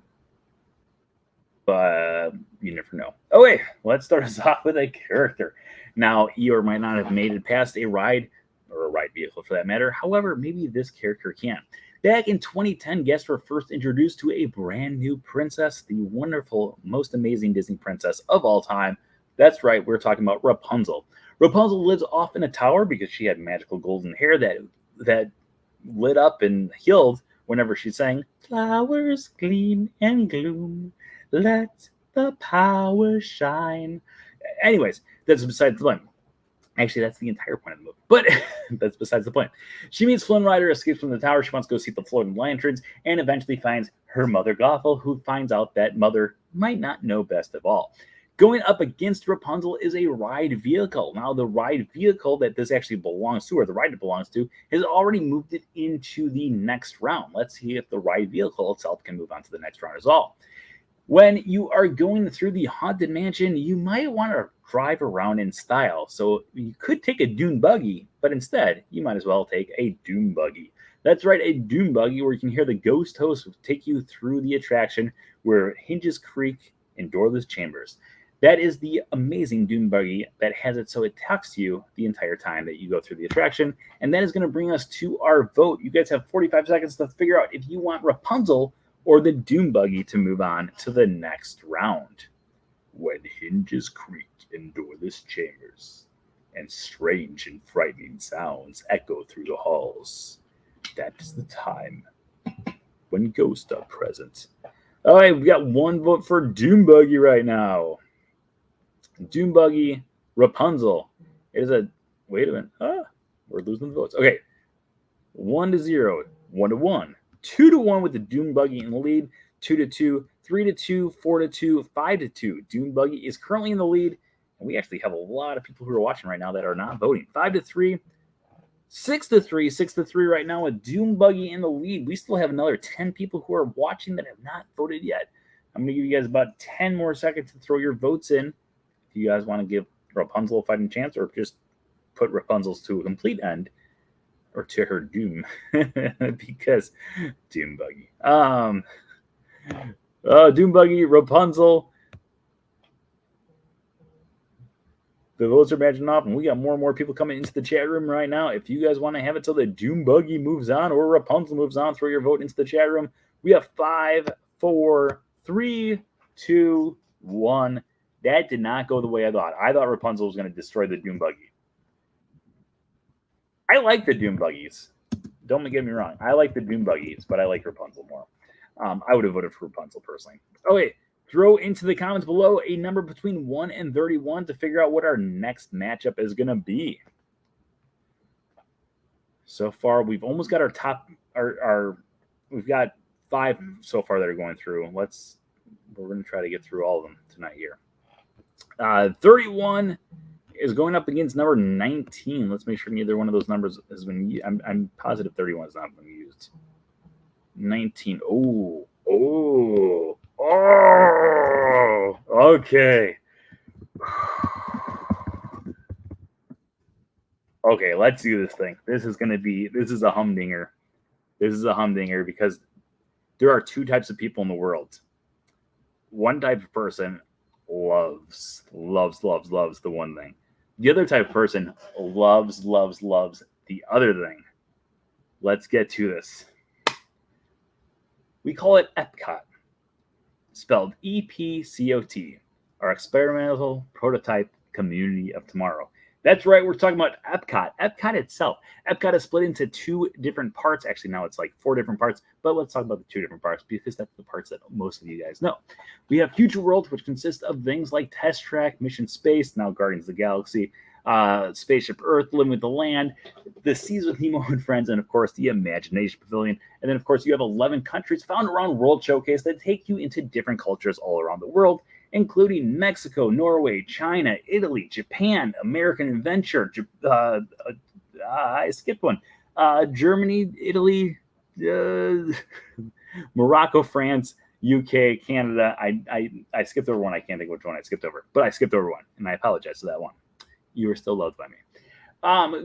but you never know. Okay, let's start us off with a character. Now, Eeyore might not have made it past a ride, or a ride vehicle for that matter. However, maybe this character can. Back in 2010, guests were first introduced to a brand new princess, the wonderful, most amazing Disney princess of all time. That's right, we're talking about Rapunzel. Rapunzel lives off in a tower because she had magical golden hair that lit up and healed whenever she sang, "Flowers gleam and gloom, let the power shine." Anyways, that's besides the point. Actually, that's the entire point of the movie, but that's besides the point. She meets Flynn Rider, escapes from the tower. She wants to go see the floating lanterns, and eventually finds her mother, Gothel, who finds out that mother might not know best of all. Going up against Rapunzel is a ride vehicle. Now, the ride vehicle that this actually belongs to, or the ride it belongs to, has already moved it into the next round. Let's see if the ride vehicle itself can move on to the next round as well. When you are going through the Haunted Mansion, you might want to drive around in style. So you could take a dune buggy, but instead, you might as well take a doom buggy. That's right, a doom buggy where you can hear the ghost host take you through the attraction where hinges creak and doorless chambers. That is the amazing doom buggy that has it so it talks to you the entire time that you go through the attraction. And that is going to bring us to our vote. You guys have 45 seconds to figure out if you want Rapunzel or the doom buggy to move on to the next round. When hinges creak in doorless chambers and strange and frightening sounds echo through the halls, that is the time when ghosts are present. All right, we got 1 vote for doom buggy right now. Doom buggy, Rapunzel. It is a, wait a minute. We're losing the votes. Okay. 1-0, 1-1, 2-1 with the doom buggy in the lead. 2-2, 3-2, 4-2, 5-2. Dune Buggy is currently in the lead, and we actually have a lot of people who are watching right now that are not voting. 5-3, 6-3, 6-3 right now with Dune Buggy in the lead. We still have another 10 people who are watching that have not voted yet. I'm going to give you guys about 10 more seconds to throw your votes in. If you guys want to give Rapunzel a fighting chance, or just put Rapunzel's to a complete end, or to her doom, because Dune Buggy. Dune Buggy, Rapunzel. The votes are matching up, and we got more and more people coming into the chat room right now. If you guys want to have it till the Dune Buggy moves on or Rapunzel moves on, throw your vote into the chat room. We have 5, 4, 3, 2, 1. That did not go the way I thought. I thought Rapunzel was going to destroy the Dune Buggy. I like the Dune Buggies. Don't get me wrong. I like the Dune Buggies, but I like Rapunzel more. I would have voted for Rapunzel personally. Okay. Throw into the comments below a number between 1 and 31 to figure out what our next matchup is going to be. So far, we've almost got our top. We've got 5 so far that are going through. We're going to try to get through all of them tonight here. 31 is going up against number 19. Let's make sure neither one of those numbers has been used. I'm positive 31 has not been used. 19. Oh, okay. Okay, let's do this thing. This is a humdinger. This is a humdinger because there are 2 types of people in the world. One type of person loves the one thing. The other type of person loves the other thing. Let's get to this. We call it Epcot, spelled EPCOT, our experimental prototype community of tomorrow. That's right, we're talking about Epcot. Epcot itself. Epcot is split into 2 different parts. Actually, now it's like 4 different parts, but let's talk about the 2 different parts because that's the parts that most of you guys know. We have Future World, which consists of things like Test Track, Mission Space, now Guardians of the Galaxy, Spaceship Earth, Living with the Land, the Seas with Nemo and Friends, and of course the Imagination Pavilion. And then of course you have 11 countries found around World Showcase that take you into different cultures all around the world, including Mexico, Norway, China, Italy, Japan, American Adventure, I skipped one, Germany, Italy, Morocco, France, UK, Canada. I skipped over one. I can't think which one I skipped over, but I skipped over one, and I apologize for that one. You are still loved by me.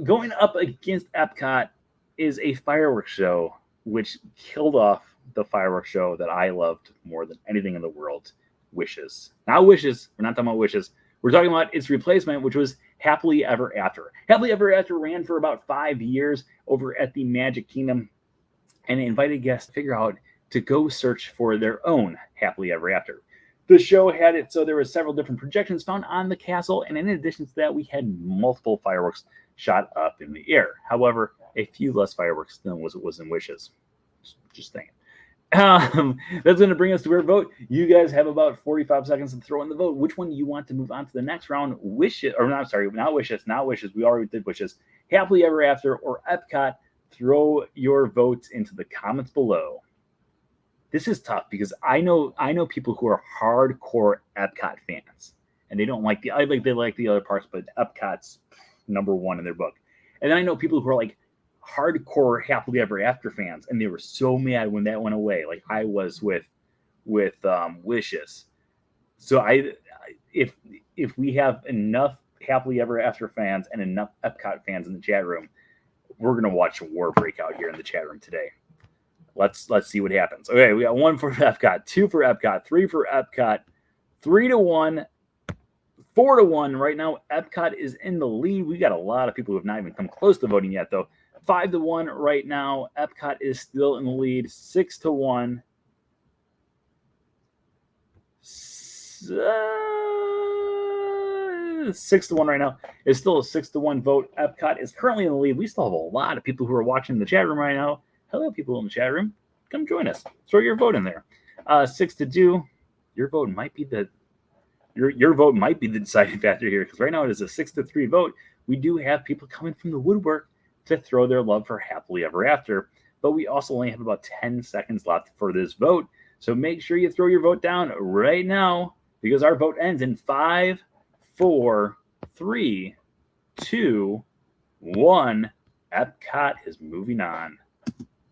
Going up against Epcot is a fireworks show, which killed off the fireworks show that I loved more than anything in the world, Wishes. Not Wishes. We're not talking about Wishes. We're talking about its replacement, which was Happily Ever After. Happily Ever After ran for about 5 years over at the Magic Kingdom, and it invited guests to figure out to go search for their own Happily Ever After. The show had it so there were several different projections found on the castle, and in addition to that, we had multiple fireworks shot up in the air. However, a few less fireworks than was in Wishes. Just saying. That's going to bring us to our vote. You guys have about 45 seconds to throw in the vote. Which one you want to move on to the next round? Wishes, or not? Sorry, not Wishes. Not Wishes. We already did Wishes. Happily Ever After or Epcot. Throw your votes into the comments below. This is tough because I know people who are hardcore Epcot fans, and they don't like they like the other parts, but Epcot's number 1 in their book. And then I know people who are like hardcore Happily Ever After fans, and they were so mad when that went away, like I was with Wishes. So if we have enough Happily Ever After fans and enough Epcot fans in the chat room, we're gonna watch a war break out here in the chat room today. Let's see what happens. Okay, we got 1 for Epcot, 2 for Epcot, 3 for Epcot, 3-1, 4-1. Right now, Epcot is in the lead. We got a lot of people who have not even come close to voting yet, though. 5-1 right now. Epcot is still in the lead. 6-1. 6-1 right now. It's still a 6-1 vote. Epcot is currently in the lead. We still have a lot of people who are watching the chat room right now. Hello, people in the chat room. Come join us. Throw your vote in there. 6-2. Your vote might be the deciding factor here, because right now it is a 6-3 vote. We do have people coming from the woodwork to throw their love for Happily Ever After, but we also only have about 10 seconds left for this vote. So make sure you throw your vote down right now because our vote ends in 5, 4, 3, 2, 1. Epcot is moving on.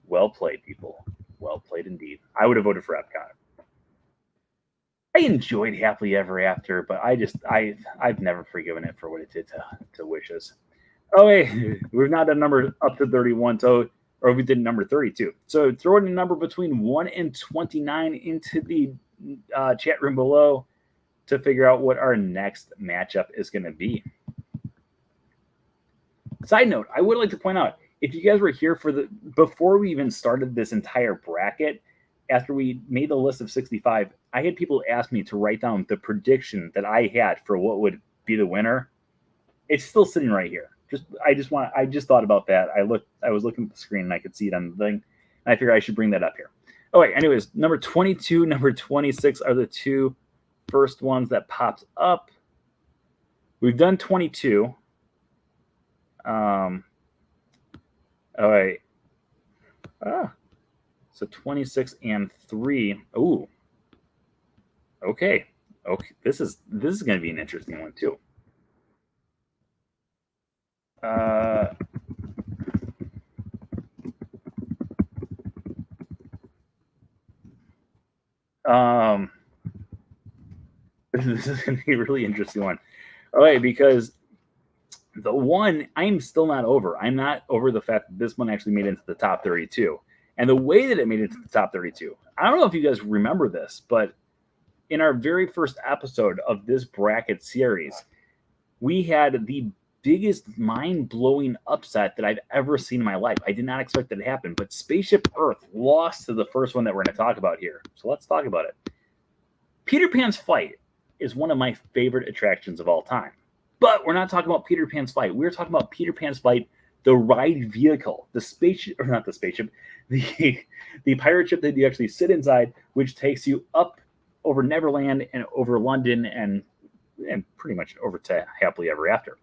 Well played, people. Well played indeed. I would have voted for Epcot. I enjoyed Happily Ever After, but I've never forgiven it for what it did to Wishes. Oh wait, we've now done number up to 31, or we did number 32. So throw in a number between 1 and 29 into the chat room below to figure out what our next matchup is going to be. Side note, I would like to point out, if you guys were here before we even started this entire bracket, after we made the list of 65, I had people ask me to write down the prediction that I had for what would be the winner. It's still sitting right here. I just thought about that. I was looking at the screen and I could see it on the thing. And I figured I should bring that up here. Oh wait, anyways, number 22, number 26 are the two first ones that pops up. We've done 22. All right. So 26 and 3. Ooh. Okay. This is going to be an interesting one too. This is going to be a really interesting one. All right, because the one I'm still not over. I'm not over the fact that this one actually made it into the top 32. And the way that it made it into the top 32, I don't know if you guys remember this, but in our very first episode of this bracket series, we had the biggest mind-blowing upset that I've ever seen in my life. I did not expect that to happen, but Spaceship Earth lost to the first one that we're going to talk about here. So let's talk about it. Peter Pan's Flight is one of my favorite attractions of all time. But we're not talking about Peter Pan's Flight. We're talking about Peter Pan's Flight, the ride vehicle, the spaceship, or not the spaceship, the pirate ship that you actually sit inside, which takes you up over Neverland and over London and pretty much over to Happily Ever After.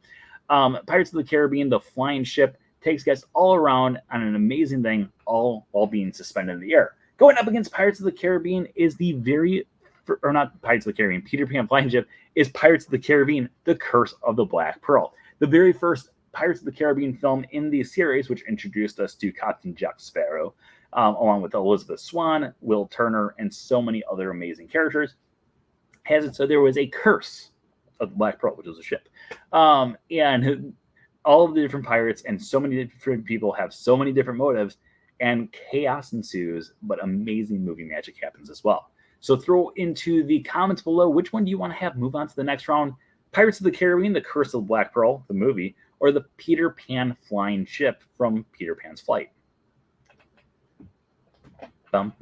Pirates of the Caribbean, the flying ship, takes guests all around on an amazing thing, all while being suspended in the air. Going up against Pirates of the Caribbean is not Pirates of the Caribbean, Peter Pan flying ship is Pirates of the Caribbean, The Curse of the Black Pearl. The very first Pirates of the Caribbean film in the series, which introduced us to Captain Jack Sparrow, along with Elizabeth Swann, Will Turner, and so many other amazing characters, has it so there was a curse of the Black Pearl, which was a ship. And all of the different pirates and so many different people have so many different motives, and chaos ensues, but amazing movie magic happens as well. So throw into the comments below, which one do you want to have move on to the next round? Pirates of the Caribbean, The Curse of the Black Pearl, the movie, or the Peter Pan flying ship from Peter Pan's Flight? The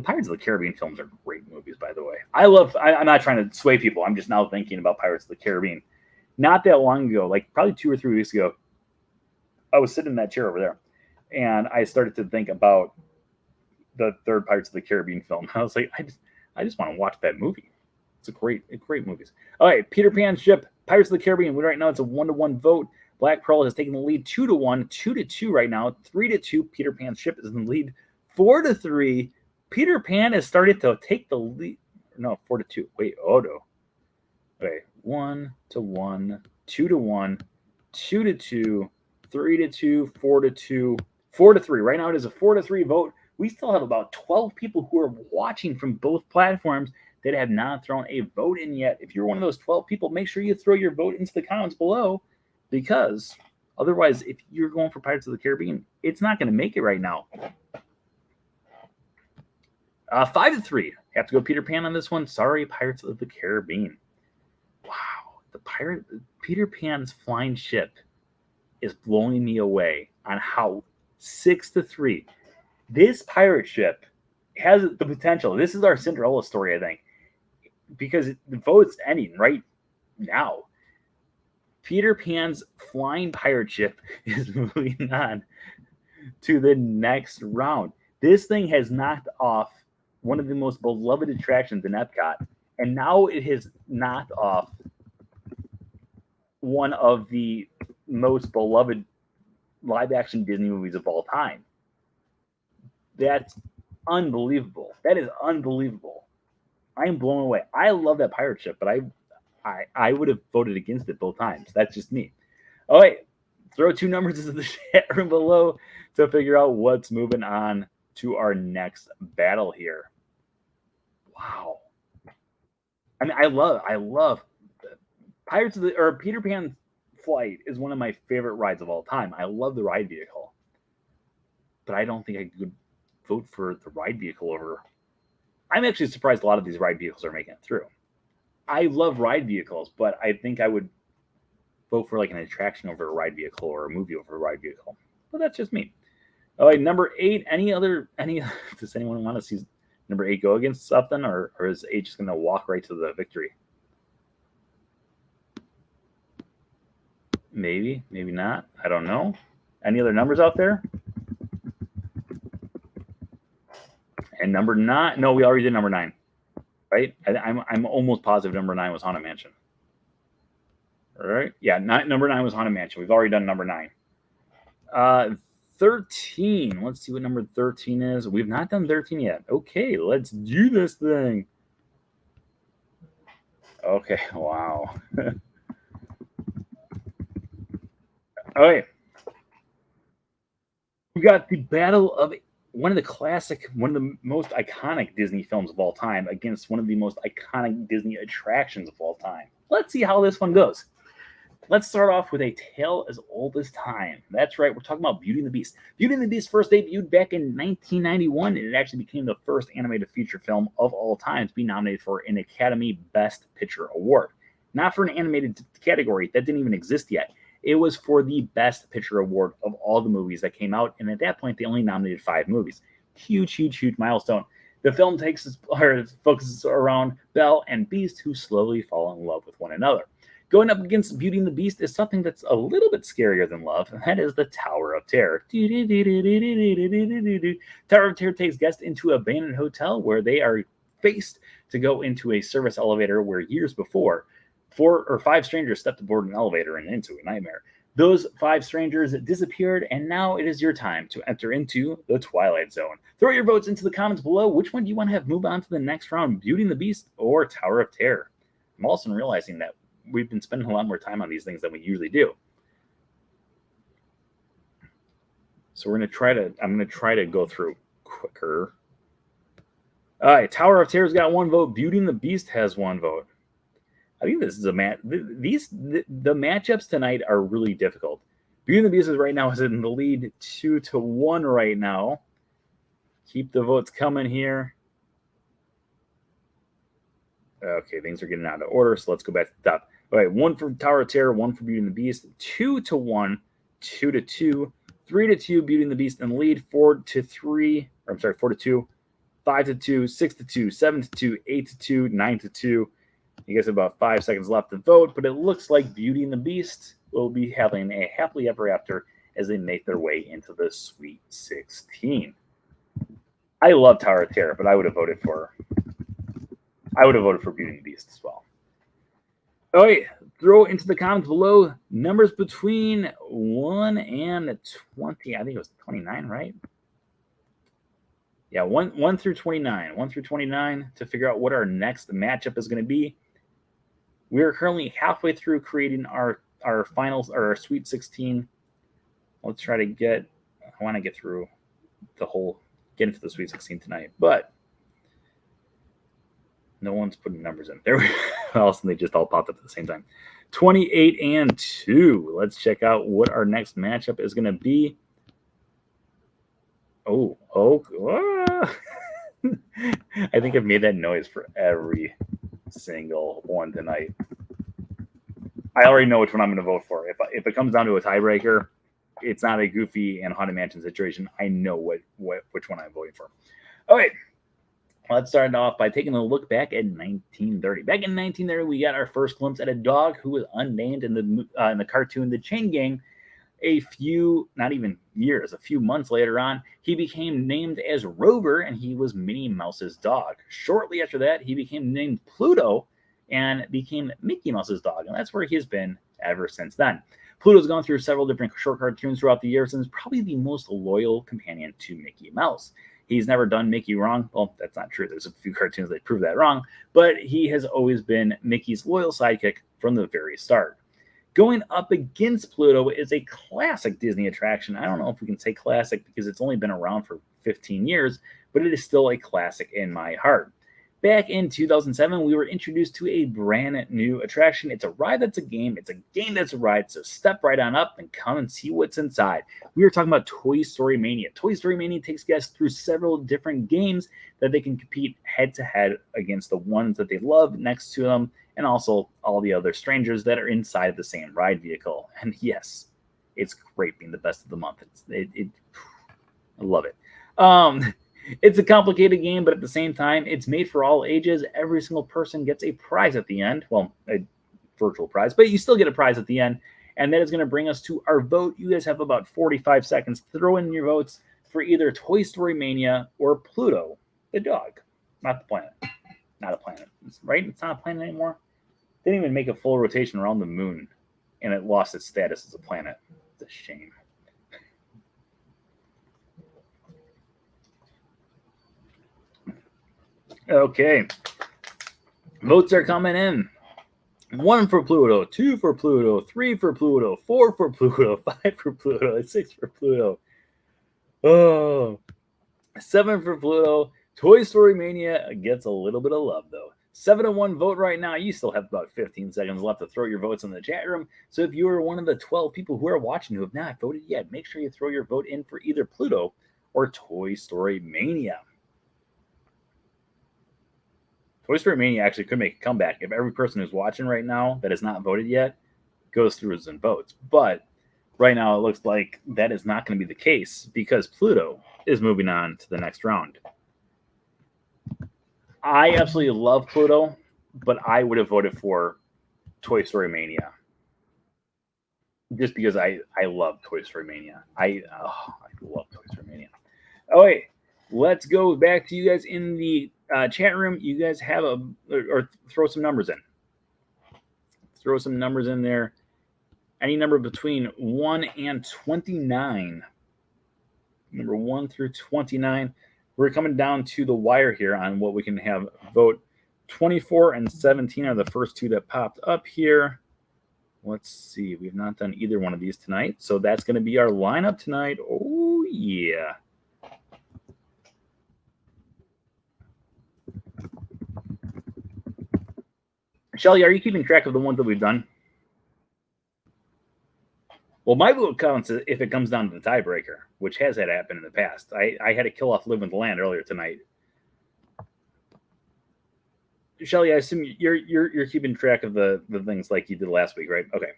Pirates of the Caribbean films are great movies, by the way. I'm not trying to sway people. I'm just now thinking about Pirates of the Caribbean. Not that long ago, like probably 2 or 3 weeks ago, I was sitting in that chair over there, and I started to think about the third Pirates of the Caribbean film. I was like, I just want to watch that movie. It's a great movies. All right, Peter Pan's ship, Pirates of the Caribbean. Right now it's a 1-1 vote. Black Pearl has taken the lead 2-1, 2-2 right now, 3-2. Peter Pan's ship is in the lead, 4-3. Peter Pan has started to take the lead. No, 4-2. Wait, no. Okay, 1-1, 2-1, 2-2, 3-2, 4-2, 4-3. Right now it is a 4-3 vote. We still have about 12 people who are watching from both platforms that have not thrown a vote in yet. If you're one of those 12 people, make sure you throw your vote into the comments below, because otherwise, if you're going for Pirates of the Caribbean, it's not going to make it right now. 5-3. Have to go Peter Pan on this one. Sorry, Pirates of the Caribbean. Wow, Peter Pan's flying ship is blowing me away on how 6-3. This pirate ship has the potential. This is our Cinderella story, I think, because the vote's ending right now. Peter Pan's flying pirate ship is moving on to the next round. This thing has knocked off one of the most beloved attractions in Epcot, and now it has knocked off one of the most beloved live-action Disney movies of all time. That's unbelievable. That is unbelievable. I am blown away. I love that pirate ship, but I would have voted against it both times. That's just me. All right, throw 2 numbers into the chat room below to figure out what's moving on to our next battle here. Wow. I mean, I love Pirates of the or Peter Pan Flight is one of my favorite rides of all time. I love the ride vehicle, but I don't think I could vote for the ride vehicle over. I'm actually surprised a lot of these ride vehicles are making it through. I love ride vehicles, but I think I would vote for like an attraction over a ride vehicle or a movie over a ride vehicle. But that's just me. All right, number 8. Does anyone want to see number 8 go against something, or is 8 just going to walk right to the victory? Maybe, maybe not. I don't know. Any other numbers out there? And number 9. No, we already did number 9, right? I'm almost positive number 9 was Haunted Mansion. All right. Yeah, number 9 was Haunted Mansion. We've already done number 9. 13. Let's see what number 13 is. We've not done 13 yet. Okay, let's do this thing. Okay, wow. All right. We got the battle of one of the most iconic Disney films of all time against one of the most iconic Disney attractions of all time. Let's see how this one goes. Let's start off with a tale as old as time. That's right, we're talking about Beauty and the Beast. Beauty and the Beast first debuted back in 1991, and it actually became the first animated feature film of all time to be nominated for an Academy Best Picture Award. Not for an animated category, that didn't even exist yet. It was for the Best Picture Award of all the movies that came out, and at that point, they only nominated 5 movies. Huge milestone. The film focuses around Belle and Beast, who slowly fall in love with one another. Going up against Beauty and the Beast is something that's a little bit scarier than love, and that is the Tower of Terror. Tower of Terror takes guests into an abandoned hotel where they are faced to go into a service elevator where years before, 4 or 5 strangers stepped aboard an elevator and into a nightmare. Those 5 strangers disappeared, and now it is your time to enter into the Twilight Zone. Throw your votes into the comments below. Which one do you want to have move on to the next round, Beauty and the Beast or Tower of Terror? I'm also realizing that we've been spending a lot more time on these things than we usually do. So I'm going to try to go through quicker. All right, Tower of Terror's got 1 vote. Beauty and the Beast has 1 vote. I think this is the matchups tonight are really difficult. Beauty and the Beast right now is in the lead 2-1 right now. Keep the votes coming here. Okay, things are getting out of order, so let's go back to the top. All right, 1 for Tower of Terror, 1 for Beauty and the Beast, 2-1, 2-2, 3-2, Beauty and the Beast in the lead, 4-2, 5-2, 6-2, 7-2, 8-2, 9-2. You guys have about 5 seconds left to vote, but it looks like Beauty and the Beast will be having a happily ever after as they make their way into the Sweet 16. I love Tower of Terror, but I would have voted for Beauty and the Beast as well. All right, throw into the comments below numbers between 1 and 20. I think it was 29, right? Yeah, 1 through 29. 1 through 29 to figure out what our next matchup is going to be. We are currently halfway through creating our finals, or our Sweet 16. Let's try to I want to get through get into the Sweet 16 tonight, but no one's putting numbers in. There we go. They just all popped up at the same time. 28-2. Let's check out what our next matchup is going to be. Oh. I think I've made that noise for every single one tonight. I already know which one I'm going to vote for. If it comes down to a tiebreaker, it's not a Goofy and Haunted Mansion situation. I know which one I'm voting for. All right. Let's start off by taking a look back at 1930. Back in 1930, we got our first glimpse at a dog who was unnamed in the cartoon The Chain Gang. A few months later on, he became named as Rover, and he was Minnie Mouse's dog. Shortly after that, he became named Pluto and became Mickey Mouse's dog, and that's where he has been ever since then. Pluto's gone through several different short cartoons throughout the years and is probably the most loyal companion to Mickey Mouse. He's never done Mickey wrong. Well, that's not true. There's a few cartoons that prove that wrong, but he has always been Mickey's loyal sidekick from the very start. Going up against Pluto is a classic Disney attraction. I don't know if we can say classic because it's only been around for 15 years, but it is still a classic in my heart. Back in 2007, we were introduced to a brand new attraction. It's a ride that's a game. It's a game that's a ride. So step right on up and come and see what's inside. We were talking about Toy Story Mania. Toy Story Mania takes guests through several different games that they can compete head-to-head against the ones that they love next to them, and also all the other strangers that are inside the same ride vehicle. And yes, it's great being the best of the month. I love it. It's a complicated game, but at the same time, it's made for all ages. Every single person gets a prize at the end. Well, a virtual prize, but you still get a prize at the end. And that is going to bring us to our vote. You guys have about 45 seconds to throw in your votes for either Toy Story Mania or Pluto, the dog. Not the planet. Not a planet. Right? It's not a planet anymore. They didn't even make a full rotation around the moon, and it lost its status as a planet. It's a shame. Okay. Votes are coming in. 1 for Pluto, 2 for Pluto, 3 for Pluto, 4 for Pluto, 5 for Pluto, 6 for Pluto. 7 for Pluto. Toy Story Mania gets a little bit of love, though. 7-1 vote right now. You still have about 15 seconds left to throw your votes in the chat room. So if you are one of the 12 people who are watching who have not voted yet, make sure you throw your vote in for either Pluto or Toy Story Mania. Toy Story Mania actually could make a comeback if every person who's watching right now that has not voted yet goes through and votes. But right now it looks like that is not going to be the case because Pluto is moving on to the next round. I absolutely love Pluto, but I would have voted for Toy Story Mania just because I love Toy Story Mania. I love Toy Story Mania. Okay, let's go back to you guys in the chat room. You guys have or throw some numbers in. Throw some numbers in there. Any number between 1 and 29. Number 1 through 29. We're coming down to the wire here on what we can have vote. 24 and 17 are the first two that popped up here. Let's see. We've not done either one of these tonight. So that's going to be our lineup tonight. Oh, yeah. Shelly, are you keeping track of the ones that we've done? Well, my vote counts if it comes down to the tiebreaker, which has had happened in the past. I had to kill off Live with the Land earlier tonight. Shelly, I assume you're keeping track of the things like you did last week, right? Okay.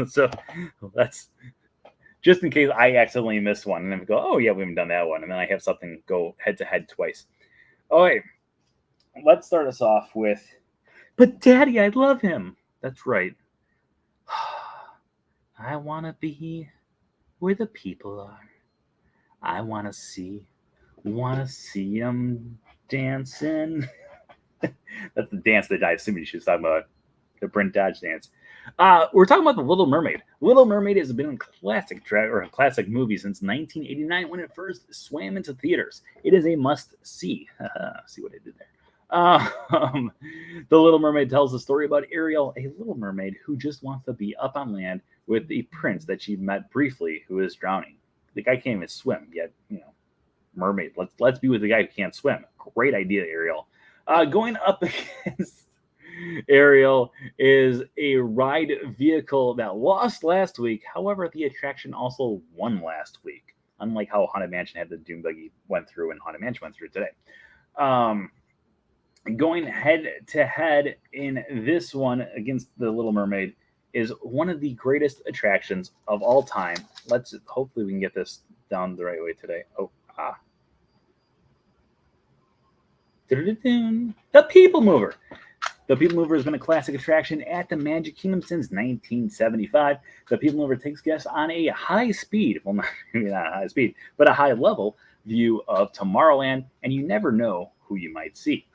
So that's just in case I accidentally miss one and then go, oh yeah, we haven't done that one, and then I have something go head to head twice. All right, let's start us off with, but Daddy, I love him. That's right. I want to be where the people are. I want to see them dancing. That's the dance that I assume she was talking about, the Brent Dodge dance. We're talking about the Little Mermaid. Little Mermaid has been a classic movie since 1989 when it first swam into theaters. It is a must-see. See what I did there. The Little Mermaid tells the story about Ariel, a little mermaid who just wants to be up on land with the prince that she met briefly, who is drowning. The guy can't even swim yet, mermaid. Let's be with the guy who can't swim. Great idea, Ariel. Going up against Ariel is a ride vehicle that lost last week. However, the attraction also won last week, unlike how Haunted Mansion had the Doom Buggy went through and Haunted Mansion went through today. Going head to head in this one against the Little Mermaid is one of the greatest attractions of all time. Hopefully we can get this down the right way today. The People Mover. The People Mover has been a classic attraction at the Magic Kingdom since 1975. The People Mover takes guests on a high speed, well, maybe not a high speed, but a high level view of Tomorrowland, and you never know who you might see.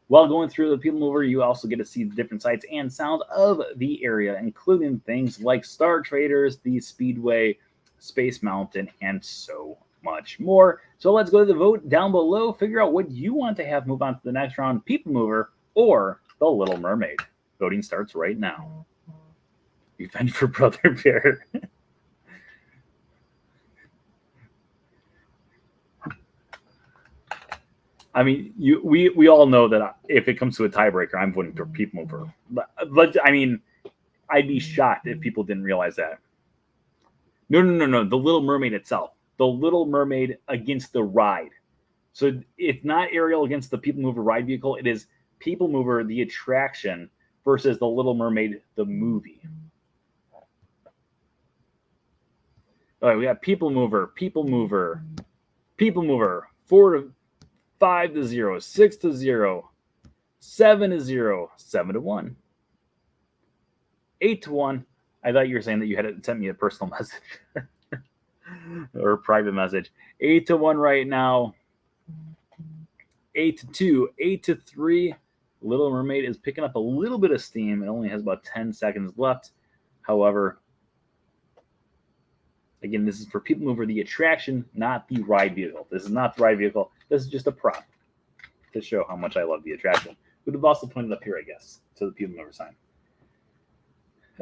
While going through the People Mover, you also get to see the different sights and sounds of the area, including things like Star Traders, the Speedway, Space Mountain, and so much more. So let's go to the vote down below. Figure out what you want to have move on to the next round, People Mover or The Little Mermaid. Voting starts right now. Revenge for Brother Bear. I mean, we all know that if it comes to a tiebreaker, I'm voting for People Mover. But I mean, I'd be shocked if people didn't realize that. No. The Little Mermaid itself. The Little Mermaid against the ride. So it's not Ariel against the People Mover ride vehicle. It is People Mover, the attraction, versus the Little Mermaid, the movie. All right, we got People Mover, 4-5-0, 6-0, 7-0, 7-1, 8-1. I thought you were saying that you had sent me a personal message or a private message. 8-1 right now. 8-2, 8-3. Little Mermaid is picking up a little bit of steam. It only has about 10 seconds left. However, again, this is for People Mover, the attraction, not the ride vehicle. This is not the ride vehicle. This is just a prop to show how much I love the attraction. Would have also pointed up here, I guess, to the People Mover sign.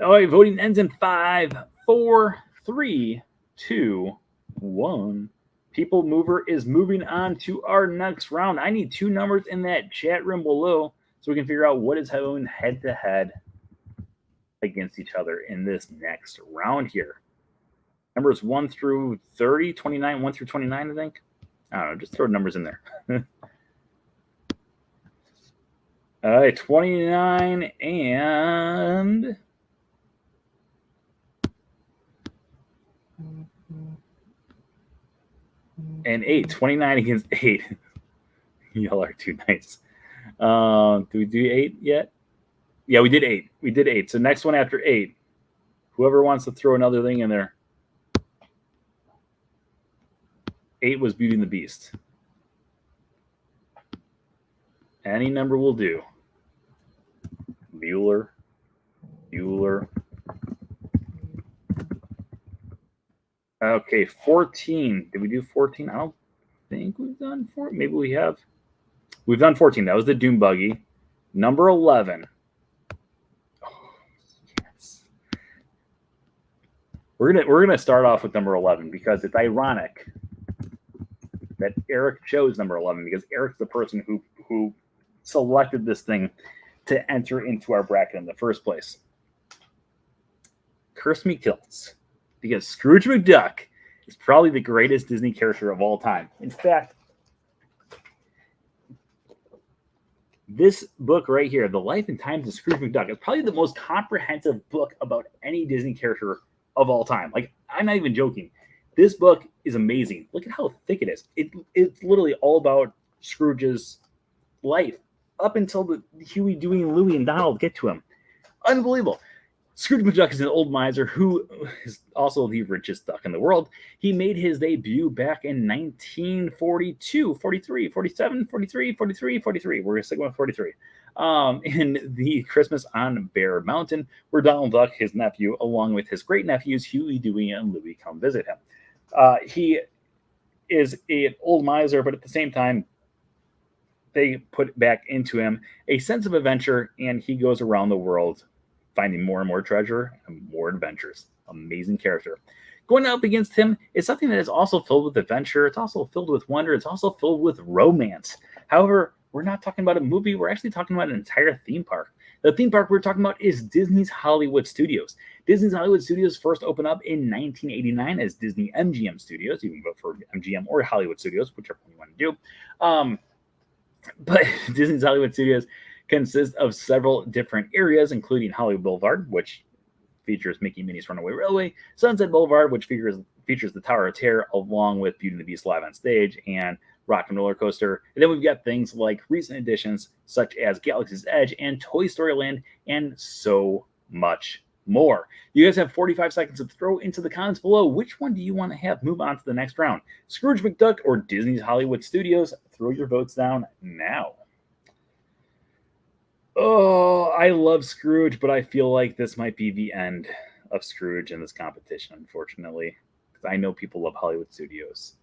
All right, voting ends in 5, 4, 3, 2, 1. People Mover is moving on to our next round. I need 2 numbers in that chat room below so we can figure out what is going head-to-head against each other in this next round here. Numbers 1 through 30, 29, 1 through 29, I think. I don't know, just throw numbers in there. All right, 29 and... and 8. 29 against 8. Y'all are too nice. Do we do 8 yet? Yeah, we did 8. We did 8. So next one after 8. Whoever wants to throw another thing in there. 8 was Beauty and the Beast. Any number will do. Bueller. Okay, 14. Did we do 14? I don't think we've done 14. Maybe we have. We've done 14. That was the Doom Buggy. Number 11. Oh, yes. We're gonna start off with number 11 because it's ironic that Eric chose number 11 because Eric's the person who selected this thing to enter into our bracket in the first place. Curse Me Kilts. Because Scrooge McDuck is probably the greatest Disney character of all time. In fact, this book right here, The Life and Times of Scrooge McDuck, is probably the most comprehensive book about any Disney character of all time. Like, I'm not even joking. This book is amazing. Look at how thick it is. It's literally all about Scrooge's life up until the Huey, Dewey, and Louie and Donald get to him. Unbelievable. Scrooge McDuck is an old miser who is also the richest duck in the world. He made his debut back in 1942, 43, 47, 43, 43, 43. We're going to stick with 43. In the Christmas on Bear Mountain, where Donald Duck, his nephew, along with his great-nephews, Huey, Dewey, and Louie, come visit him. He is an old miser, but at the same time, they put back into him a sense of adventure, and he goes around the world finding more and more treasure and more adventures. Amazing character. Going up against him is something that is also filled with adventure. It's also filled with wonder. It's also filled with romance. However, we're not talking about a movie. We're actually talking about an entire theme park. The theme park we're talking about is Disney's Hollywood Studios. Disney's Hollywood Studios first opened up in 1989 as Disney MGM Studios. You can vote for MGM or Hollywood Studios, whichever one you want to do. But Disney's Hollywood Studios consists of several different areas, including Hollywood Boulevard, which features Mickey and Minnie's Runaway Railway, Sunset Boulevard, which features the Tower of Terror, along with Beauty and the Beast live on stage, and Rock and Roller Coaster. And then we've got things like recent additions such as Galaxy's Edge and Toy Story Land, and so much more. You guys have 45 seconds to throw into the comments below. Which one do you want to have move on to the next round? Scrooge McDuck or Disney's Hollywood Studios? Throw your votes down now. Oh, I love Scrooge, but I feel like this might be the end of Scrooge in this competition, unfortunately. Because I know people love Hollywood Studios.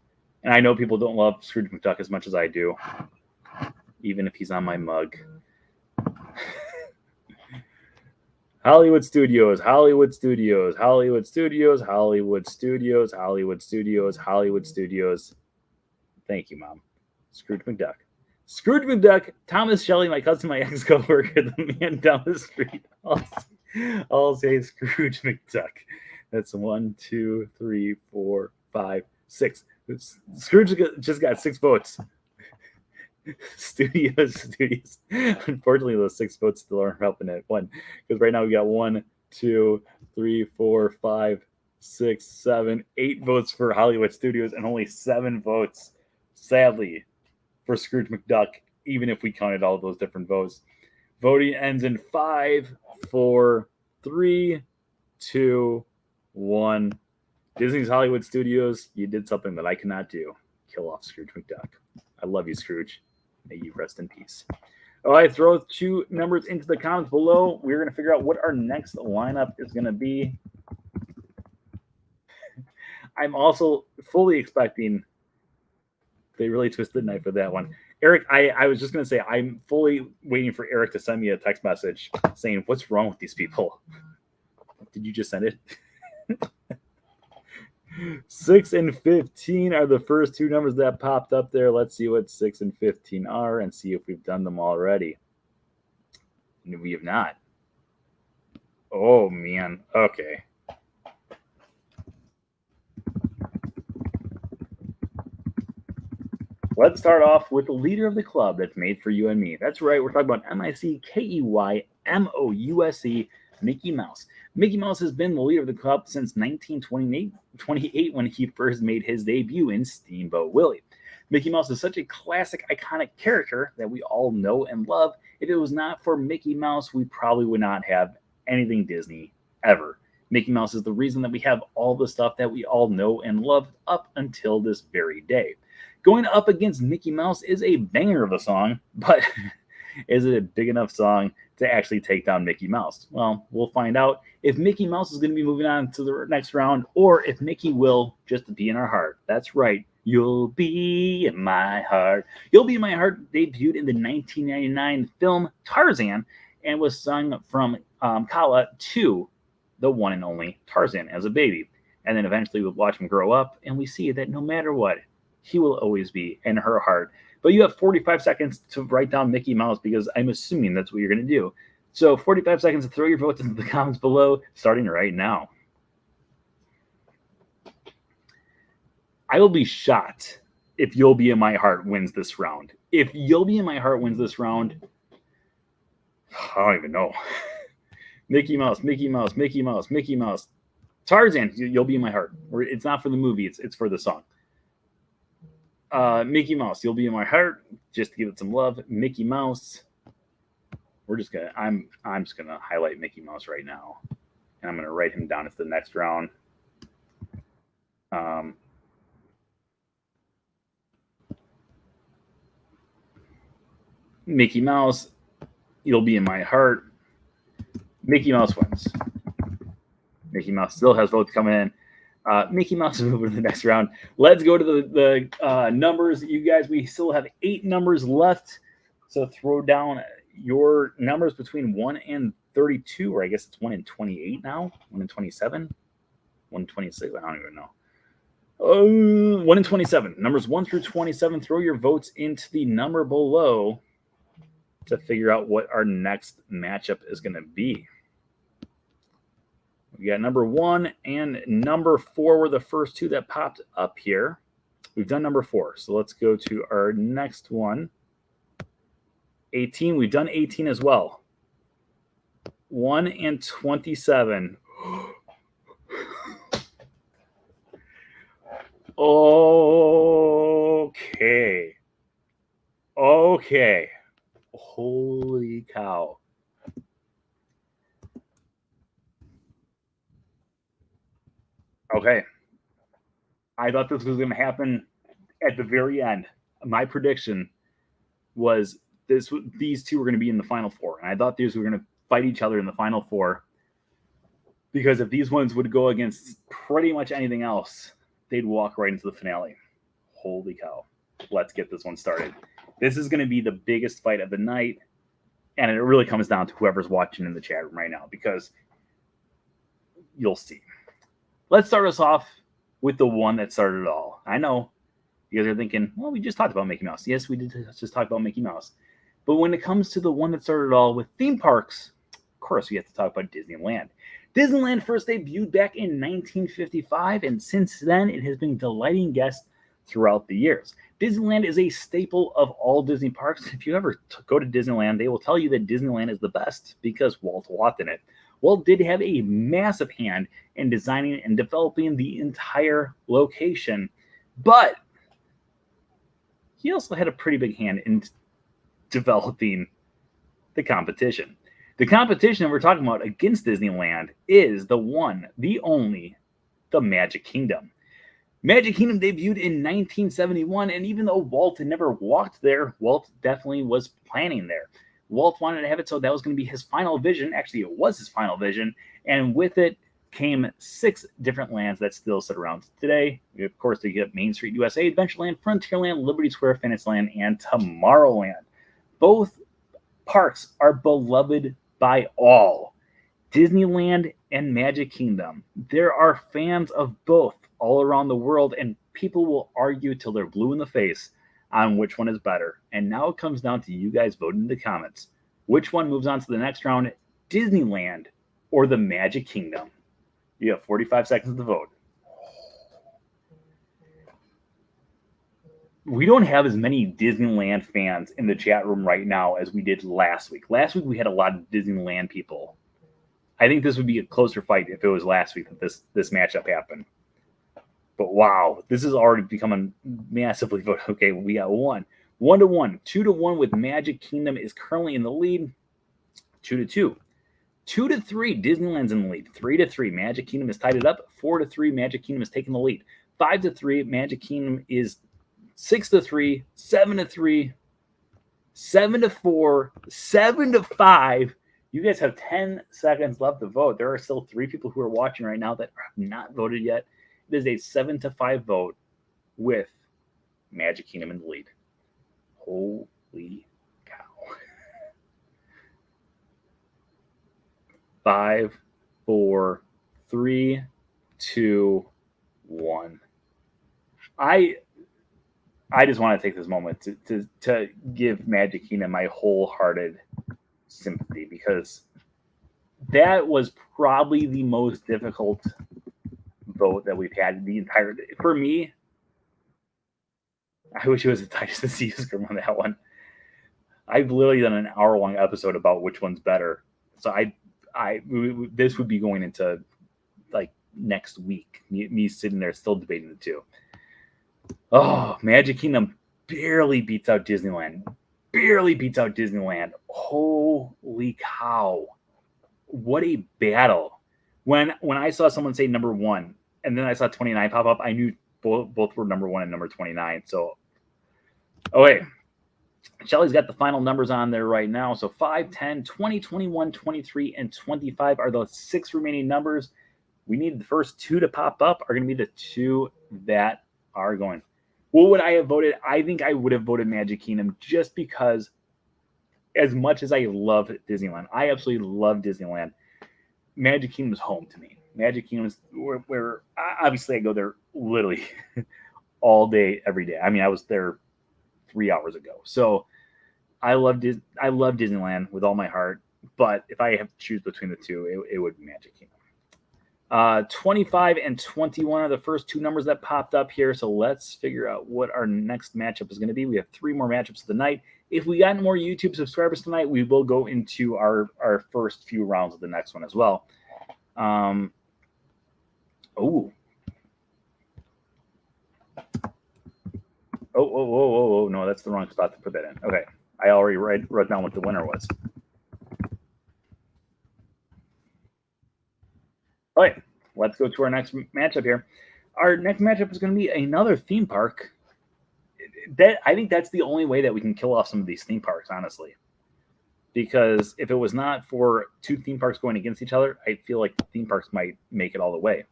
And I know people don't love Scrooge McDuck as much as I do, even if he's on my mug. Hollywood Studios, Hollywood Studios, Hollywood Studios, Hollywood Studios, Hollywood Studios, Hollywood Studios. Thank you, Mom. Scrooge McDuck. Scrooge McDuck, Thomas Shelley, my cousin, my ex-coworker, the man down the street. I'll say Scrooge McDuck. That's 1, 2, 3, 4, 5, 6. Scrooge just got 6 votes. Studios. Unfortunately, those 6 votes still aren't helping it. One, because right now we got 1, 2, 3, 4, 5, 6, 7, 8 votes for Hollywood Studios, and only 7 votes, sadly, for Scrooge McDuck. Even if we counted all those different votes, voting ends in 5, 4, 3, 2, 1. Disney's Hollywood Studios, you did something that I cannot do. Kill off Scrooge McDuck. I love you, Scrooge. May you rest in peace. All right, throw 2 numbers into the comments below. We're going to figure out what our next lineup is going to be. I'm also fully expecting they really twisted the knife with that one. Eric, I was just going to say, I'm fully waiting for Eric to send me a text message saying, what's wrong with these people? Did you just send it? 6 and 15 are the first 2 numbers that popped up there. Let's see what 6 and 15 are and see if we've done them already. We have not. Oh, man. Okay. Let's start off with the leader of the club that's made for you and me. That's right. We're talking about MICKEYMOUSE, Mickey Mouse. Mickey Mouse has been the leader of the club since 1928 when he first made his debut in Steamboat Willie. Mickey Mouse is such a classic, iconic character that we all know and love. If it was not for Mickey Mouse, we probably would not have anything Disney ever. Mickey Mouse is the reason that we have all the stuff that we all know and love up until this very day. Going up against Mickey Mouse is a banger of a song, but is it a big enough song to actually take down Mickey Mouse? Well, we'll find out if Mickey Mouse is going to be moving on to the next round or if Mickey will just be in our heart. That's right. You'll Be in My Heart. You'll Be in My Heart debuted in the 1999 film Tarzan and was sung from Kala to the one and only Tarzan as a baby. And then eventually we'll watch him grow up and we see that no matter what, he will always be in her heart. But you have 45 seconds to write down Mickey Mouse because I'm assuming that's what you're going to do. So 45 seconds to throw your votes into the comments below, starting right now. I will be shocked if You'll Be in My Heart wins this round. If You'll Be in My Heart wins this round, I don't even know. Mickey Mouse, Mickey Mouse, Mickey Mouse, Mickey Mouse. Tarzan, You'll Be in My Heart. It's not for the movie, it's for the song. Mickey Mouse, You'll Be in My Heart, just to give it some love. Mickey Mouse. I'm just gonna highlight Mickey Mouse right now. And I'm gonna write him down at the next round. Mickey Mouse, You'll Be in My Heart. Mickey Mouse wins. Mickey Mouse still has votes coming in. Mickey Mouse is moving to the next round. Let's go to the numbers. You guys, we still have 8 numbers left. So throw down your numbers between 1 and 32, or I guess it's 1 and 28 now. 1 and 27. 1 and 26. I don't even know. 1 and 27. Numbers 1 through 27. Throw your votes into the number below to figure out what our next matchup is going to be. We got number 1 and number 4 were the first 2 that popped up here. We've done number 4. So let's go to our next one. 18. We've done 18 as well. 1 and 27. Okay. Holy cow. Okay. I thought this was going to happen at the very end. My prediction was these 2 were going to be in the final 4. And I thought these were going to fight each other in the final 4. Because if these ones would go against pretty much anything else, they'd walk right into the finale. Holy cow. Let's get this one started. This is going to be the biggest fight of the night, and it really comes down to whoever's watching in the chat room right now, because you'll see. Let's start us off with the one that started it all. I know you guys are thinking, well, we just talked about Mickey Mouse. Yes, we did just talk about Mickey Mouse. But when it comes to the one that started it all with theme parks, of course, we have to talk about Disneyland. Disneyland first debuted back in 1955, and since then, it has been delighting guests throughout the years. Disneyland is a staple of all Disney parks. If you ever go to Disneyland, they will tell you that Disneyland is the best because Walt walked in it. Walt did have a massive hand in designing and developing the entire location, but he also had a pretty big hand in developing the competition. The competition we're talking about against Disneyland is the one, the only, the Magic Kingdom. Magic Kingdom debuted in 1971, and even though Walt had never walked there, Walt definitely was planning there. Walt wanted to have it, so that was going to be his final vision. Actually, it was his final vision, and with it came 6 different lands that still sit around today. Of course, they get Main Street USA, Adventureland, Frontierland, Liberty Square, Fantasyland, and Tomorrowland. Both parks are beloved by all. Disneyland and Magic Kingdom. There are fans of both all around the world, and people will argue till they're blue in the face on which one is better. And now it comes down to you guys voting in the comments. Which one moves on to the next round, Disneyland or the Magic Kingdom? You have 45 seconds to vote. We don't have as many Disneyland fans in the chat room right now as we did last week. Last week we had a lot of Disneyland people. I think this would be a closer fight if it was last week that this matchup happened. But wow, this is already becoming massively voted. Okay, we got 1-1, 2-1 with Magic Kingdom is currently in the lead. 2-2, 2-3. Disneyland's in the lead. 3-3. Magic Kingdom has tied it up. 4-3. Magic Kingdom is taking the lead. 5-3. Magic Kingdom is 6-3. 7-3. 7-4. 7-5. You guys have 10 seconds left to vote. There are still 3 people who are watching right now that have not voted yet. It is a 7-5 vote with Magic Kingdom in the lead. Holy cow. 5, 4, 3, 2, 1. I just want to take this moment to give Magic Kingdom my wholehearted sympathy, because that was probably the most difficult vote that we've had the entire day. For me, I wish it was the Titus the Sea Scrum on that one. I've literally done an hour-long episode about which one's better. So this would be going into like next week. Me sitting there still debating the two. Oh, Magic Kingdom barely beats out Disneyland. Barely beats out Disneyland. Holy cow. What a battle. When I saw someone say number 1, and then I saw 29 pop up, I knew both were number 1 and number 29. So, okay. Shelly's got the final numbers on there right now. So 5, 10, 20, 21, 23, and 25 are the 6 remaining numbers. We need the first 2 to pop up are going to be the 2 that are going. What would I have voted? I think I would have voted Magic Kingdom, just because as much as I love Disneyland, I absolutely love Disneyland. Magic Kingdom is home to me. Magic Kingdom is where obviously I go there literally all day, every day. I mean, I was there 3 hours ago. So I love Disneyland with all my heart. But if I have to choose between the two, it would be Magic Kingdom. 25 and 21 are the first 2 numbers that popped up here. So let's figure out what our next matchup is going to be. We have 3 more matchups of the night. If we got more YouTube subscribers tonight, we will go into our first few rounds of the next one as well. Oh, no, that's the wrong spot to put that in. Okay, I already wrote down what the winner was. All right, let's go to our next matchup here. Our next matchup is going to be another theme park. I think that's the only way that we can kill off some of these theme parks, honestly. Because if it was not for 2 theme parks going against each other, I feel like the theme parks might make it all the way.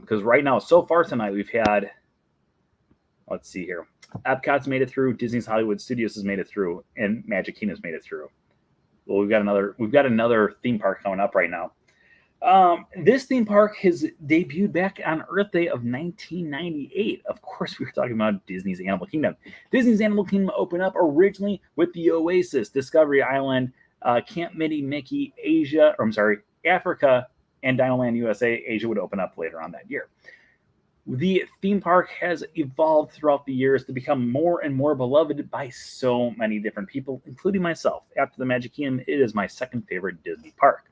Because right now, so far tonight, we've had... let's see here. Epcot's made it through. Disney's Hollywood Studios has made it through, and Magic Kingdom's made it through. Well, we've got another theme park coming up right now. This theme park has debuted back on Earth Day of 1998. Of course, we were talking about Disney's Animal Kingdom. Disney's Animal Kingdom opened up originally with the Oasis, Discovery Island, Camp Mickey, Africa, and Dinoland USA. Asia would open up later on that year. The theme park has evolved throughout the years to become more and more beloved by so many different people, including myself. After the Magic Kingdom, it is my second favorite Disney park.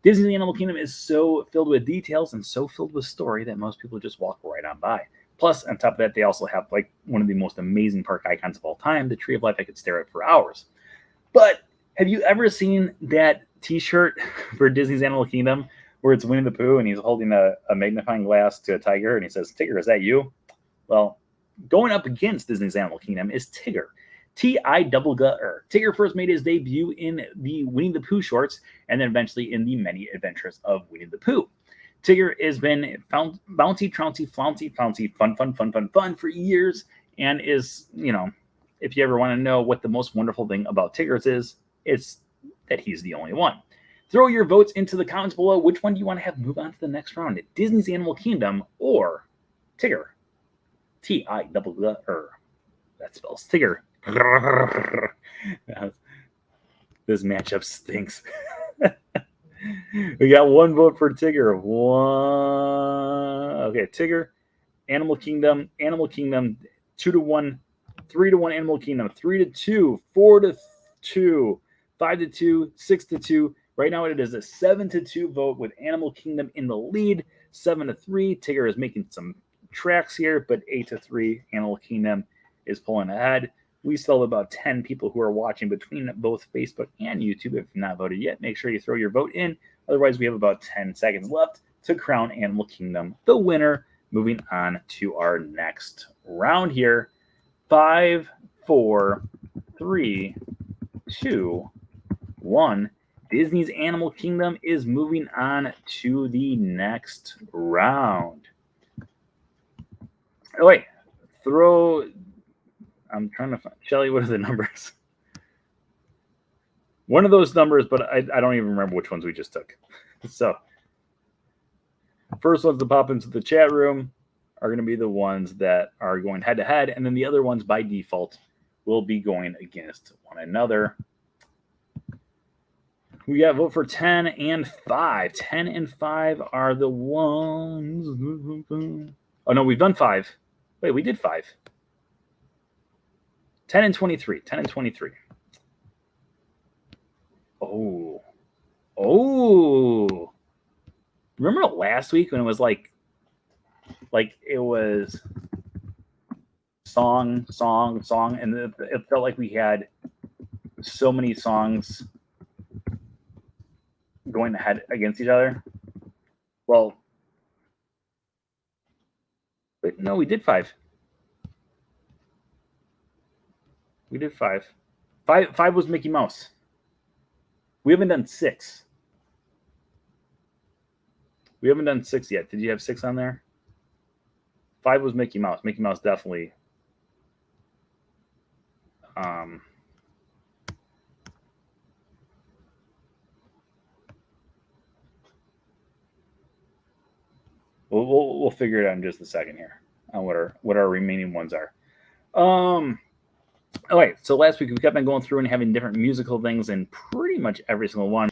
Disney's Animal Kingdom is so filled with details and so filled with story that most people just walk right on by. Plus, on top of that, they also have like one of the most amazing park icons of all time, the Tree of Life I could stare at for hours. But have you ever seen that t-shirt for Disney's Animal Kingdom where it's Winnie the Pooh and he's holding a magnifying glass to a tiger and he says, "Tigger, is that you?" Well, going up against Disney's Animal Kingdom is Tigger. T-I-double-G-R. Tigger first made his debut in the Winnie the Pooh shorts and then eventually in the Many Adventures of Winnie the Pooh. Tigger has been bouncy, trouncy, flouncy, fun for years and is, if you ever want to know what the most wonderful thing about Tigger's is, it's that he's the only one. Throw your votes into the comments below. Which one do you want to have move on to the next round? Disney's Animal Kingdom or Tigger? T-I-double-G-R. That spells Tigger. This matchup stinks. We got one vote for Tigger. One. Okay, Tigger. Animal Kingdom. 2-1. 3-1 Animal Kingdom. 3-2. 4-2. 5-2. 6-2. Right now it is a 7-2 vote with Animal Kingdom in the lead. 7-3. Tigger is making some tracks here, but 8-3. Animal Kingdom is pulling ahead. We still have about 10 people who are watching between both Facebook and YouTube. If you've not voted yet, make sure you throw your vote in. Otherwise, we have about 10 seconds left to crown Animal Kingdom the winner. Moving on to our next round here. 5, 4, 3, 2, 1. Disney's Animal Kingdom is moving on to the next round. Oh, wait. I'm trying to find. Shelly, what are the numbers? One of those numbers, but I don't even remember which ones we just took. So, first ones to pop into the chat room are going to be the ones that are going head-to-head, and then the other ones, by default, will be going against one another. We got vote for 10 and 5. 10 and 5 are the ones. Oh, no, we've done 5. Wait, we did 5. 10 and 23. 10 and 23. Oh. Remember last week when it was like it was song, and it felt like we had so many songs going ahead against each other? Well, wait, no, we did 5. We did 5. 5 was Mickey Mouse. We haven't done 6. We haven't done 6 yet. Did you have 6 on there? 5 was Mickey Mouse. Mickey Mouse definitely. We'll figure it out in just a second here on what our remaining ones are. All right, so last week we kept on going through and having different musical things in pretty much every single one.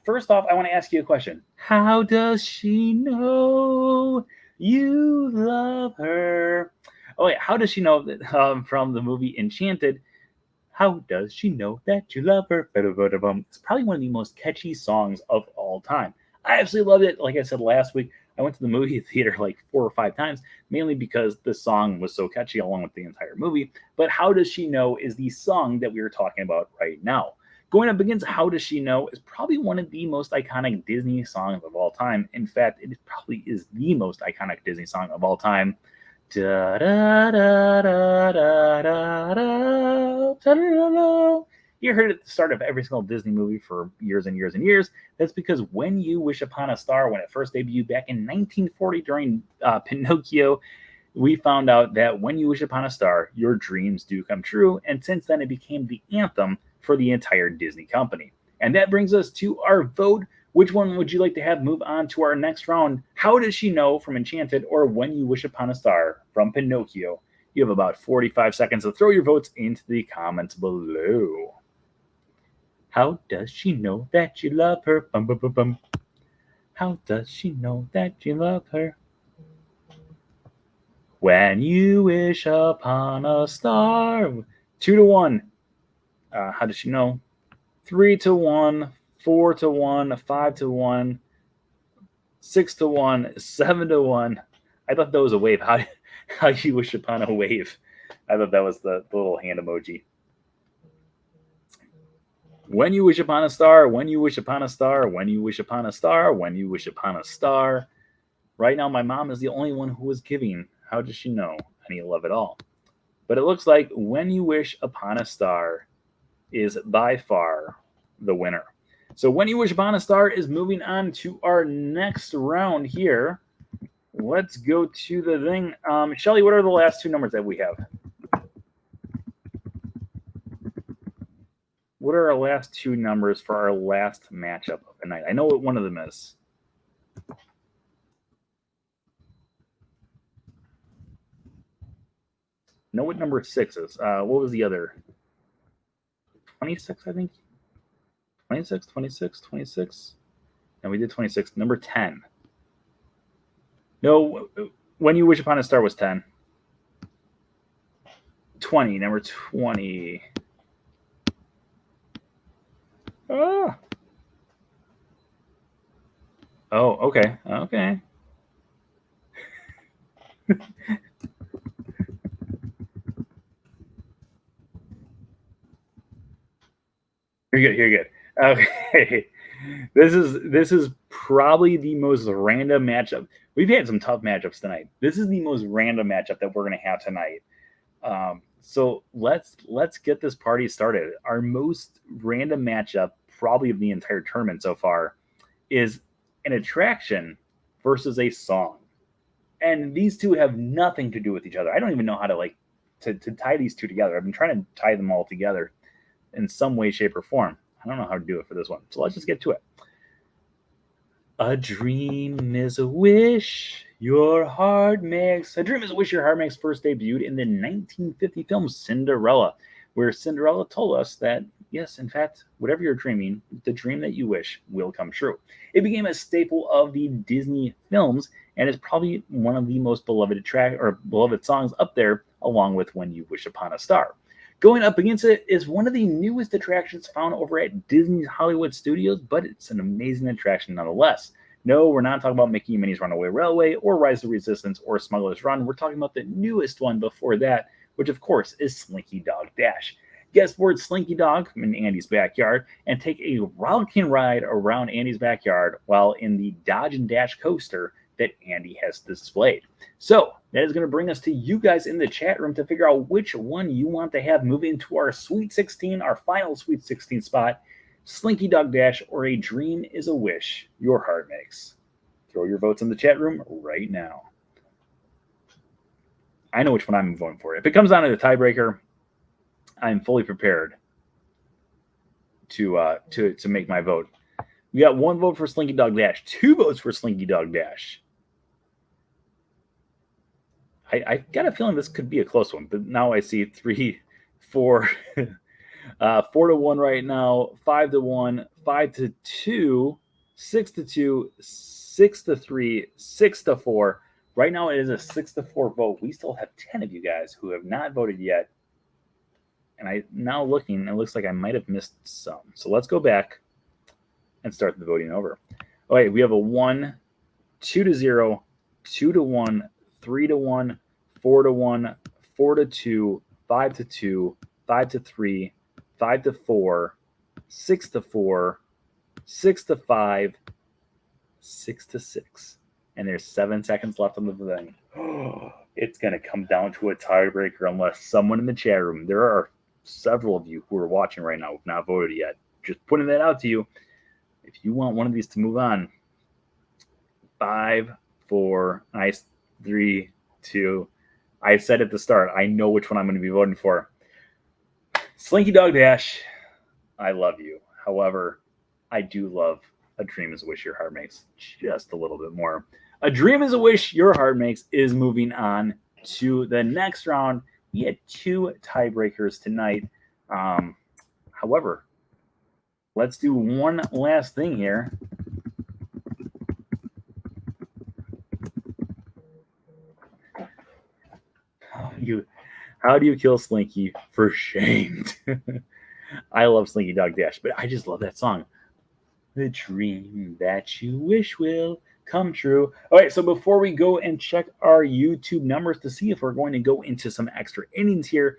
First off, I want to ask you a question. How does she know you love her? Oh, wait, how does she know that from the movie Enchanted? How does she know that you love her? It's probably one of the most catchy songs of all time. I absolutely loved it. Like I said last week, I went to the movie theater like 4 or 5 times, mainly because the song was so catchy along with the entire movie. But How Does She Know is the song that we are talking about right now. Going up against How Does She Know is probably one of the most iconic Disney songs of all time. In fact, it probably is the most iconic Disney song of all time. Da, da, da, da, da, da, da, da, da, da. You heard it at the start of every single Disney movie for years and years and years. That's because When You Wish Upon a Star, when it first debuted back in 1940 during Pinocchio, we found out that when you wish upon a star, your dreams do come true. And since then, it became the anthem for the entire Disney company. And that brings us to our vote. Which one would you like to have move on to our next round? How does she know from Enchanted, or When You Wish Upon a Star from Pinocchio? You have about 45 seconds to throw your votes into the comments below. How does she know that you love her? Bum, bum, bum, bum. How does she know that you love her? When you wish upon a star. 2-1. How does she know? 3-1, 4-1, 5-1, 6-1, 7-1. I thought that was a wave. How you wish upon a wave? I thought that was the little hand emoji. When you wish upon a star, when you wish upon a star, when you wish upon a star, when you wish upon a star. Right now, my mom is the only one who is giving. How does she know any love at all? But it looks like When You Wish Upon a Star is by far the winner. So When You Wish Upon a Star is moving on to our next round here. Let's go to the thing. Shelly, what are the last two numbers that we have? What are our last two numbers for our last matchup of the night? I know what one of them is. Know what number 6 is. What was the other? 26, I think. 26, 26, 26. And we did 26. Number 10. No, When You Wish Upon a Star was 10. 20, number 20. Oh. Oh, okay. Okay. You're good. Okay. This is probably the most random matchup. We've had some tough matchups tonight. This is the most random matchup that we're gonna have tonight. So let's get this party started. Our most random matchup, probably of the entire tournament so far, is an attraction versus a song. And these two have nothing to do with each other. I don't even know how to tie these two together. I've been trying to tie them all together in some way, shape, or form. I don't know how to do it for this one. So let's just get to it. A dream is a wish your heart makes. A dream is a wish your heart makes first debuted in the 1950 film Cinderella, where Cinderella told us that, yes, in fact, whatever you're dreaming, the dream that you wish will come true. It became a staple of the Disney films, and it's probably one of the most beloved songs up there, along with When You Wish Upon a Star. Going up against it is one of the newest attractions found over at Disney's Hollywood Studios, but it's an amazing attraction nonetheless. No, we're not talking about Mickey and Minnie's Runaway Railway or Rise of the Resistance or Smuggler's Run. We're talking about the newest one before that, which of course is Slinky Dog Dash. Guest board Slinky Dog in Andy's backyard and take a rollicking ride around Andy's backyard while in the Dodge and Dash coaster that Andy has displayed. So that is going to bring us to you guys in the chat room to figure out which one you want to have move into our Sweet 16, our final Sweet 16 spot, Slinky Dog Dash, or A Dream is a Wish Your Heart Makes. Throw your votes in the chat room right now. I know which one I'm voting for. If it comes down to the tiebreaker, I'm fully prepared to make my vote. We got one vote for Slinky Dog Dash, 2 votes for Slinky Dog Dash. I got a feeling this could be a close one, but now I see 3, 4, 4-1 right now, 5-1, 5-2, 6-2, 6-3, 6-4. Right now it is a 6-4 vote. We still have 10 of you guys who have not voted yet. And I now looking, it looks like I might have missed some. So let's go back and start the voting over. Okay, we have a 1, 2-0, 2-1, 3-1, 4-1, 4-2, 5-2, 5-3, 5-4, 6-4, 6-5, 6-6. And there's 7 seconds left on the thing. It's going to come down to a tiebreaker unless someone in the chat room, there are several of you who are watching right now who have not voted yet. Just putting that out to you. If you want one of these to move on, 5, 4, nice, 3, 2, I said at the start, I know which one I'm going to be voting for. Slinky Dog Dash, I love you. However, I do love A Dream is a Wish Your Heart Makes just a little bit more. A Dream is a Wish Your Heart Makes is moving on to the next round. We had 2 tiebreakers tonight. However, let's do one last thing here. How do you kill Slinky? For shame. I love Slinky Dog Dash, but I just love that song. The dream that you wish will come true. All right, so before we go and check our YouTube numbers to see if we're going to go into some extra innings here,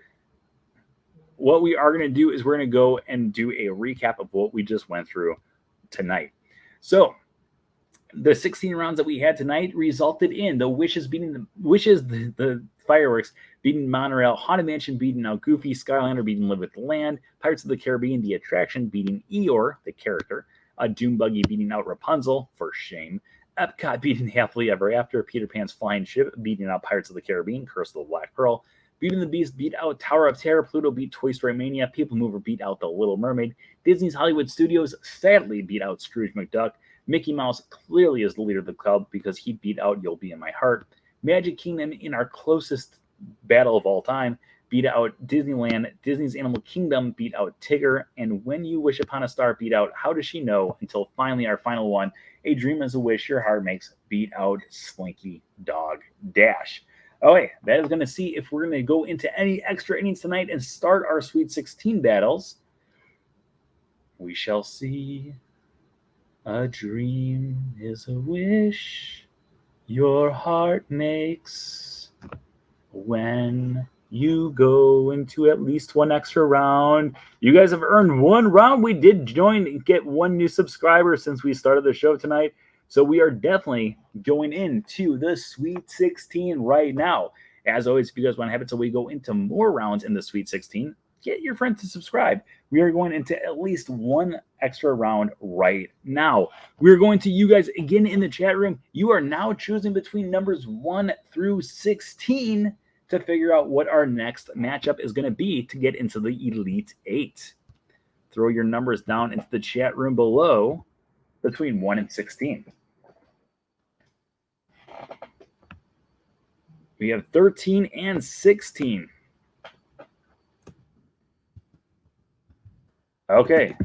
what we are going to do is we're going to go and do a recap of what we just went through tonight. So the 16 rounds that we had tonight resulted in the Wishes beating the Fireworks beating Monorail, Haunted Mansion beating out Goofy, Skylander beating Live with the Land, Pirates of the Caribbean, the attraction beating Eeyore, the character, Doom Buggy beating out Rapunzel, for shame, Epcot beating Happily Ever After, Peter Pan's Flying Ship beating out Pirates of the Caribbean, Curse of the Black Pearl, Beauty and the Beast beat out Tower of Terror, Pluto beat Toy Story Mania, People Mover beat out The Little Mermaid, Disney's Hollywood Studios sadly beat out Scrooge McDuck, Mickey Mouse clearly is the leader of the club because he beat out You'll Be in My Heart, Magic Kingdom in our closest battle of all time beat out Disneyland, Disney's Animal Kingdom beat out Tigger, and When You Wish Upon a Star beat out How Does She Know, until finally our final one, A Dream is a Wish Your Heart Makes beat out Slinky Dog Dash. Okay, that is going to see if we're going to go into any extra innings tonight and start our Sweet 16 battles. We shall see. A dream is a wish your heart makes when you go into at least one extra round. You guys have earned one round. We did join and get 1 new subscriber since we started the show tonight. So we are definitely going into the Sweet 16 right now. As always, if you guys want to have it so we go into more rounds in the Sweet 16, get your friends to subscribe. We are going into at least 1 extra round right now. We're going to you guys again in the chat room. You are now choosing between numbers 1 through 16 to figure out what our next matchup is going to be to get into the Elite 8. Throw your numbers down into the chat room below between 1 and 16. We have 13 and 16. Okay.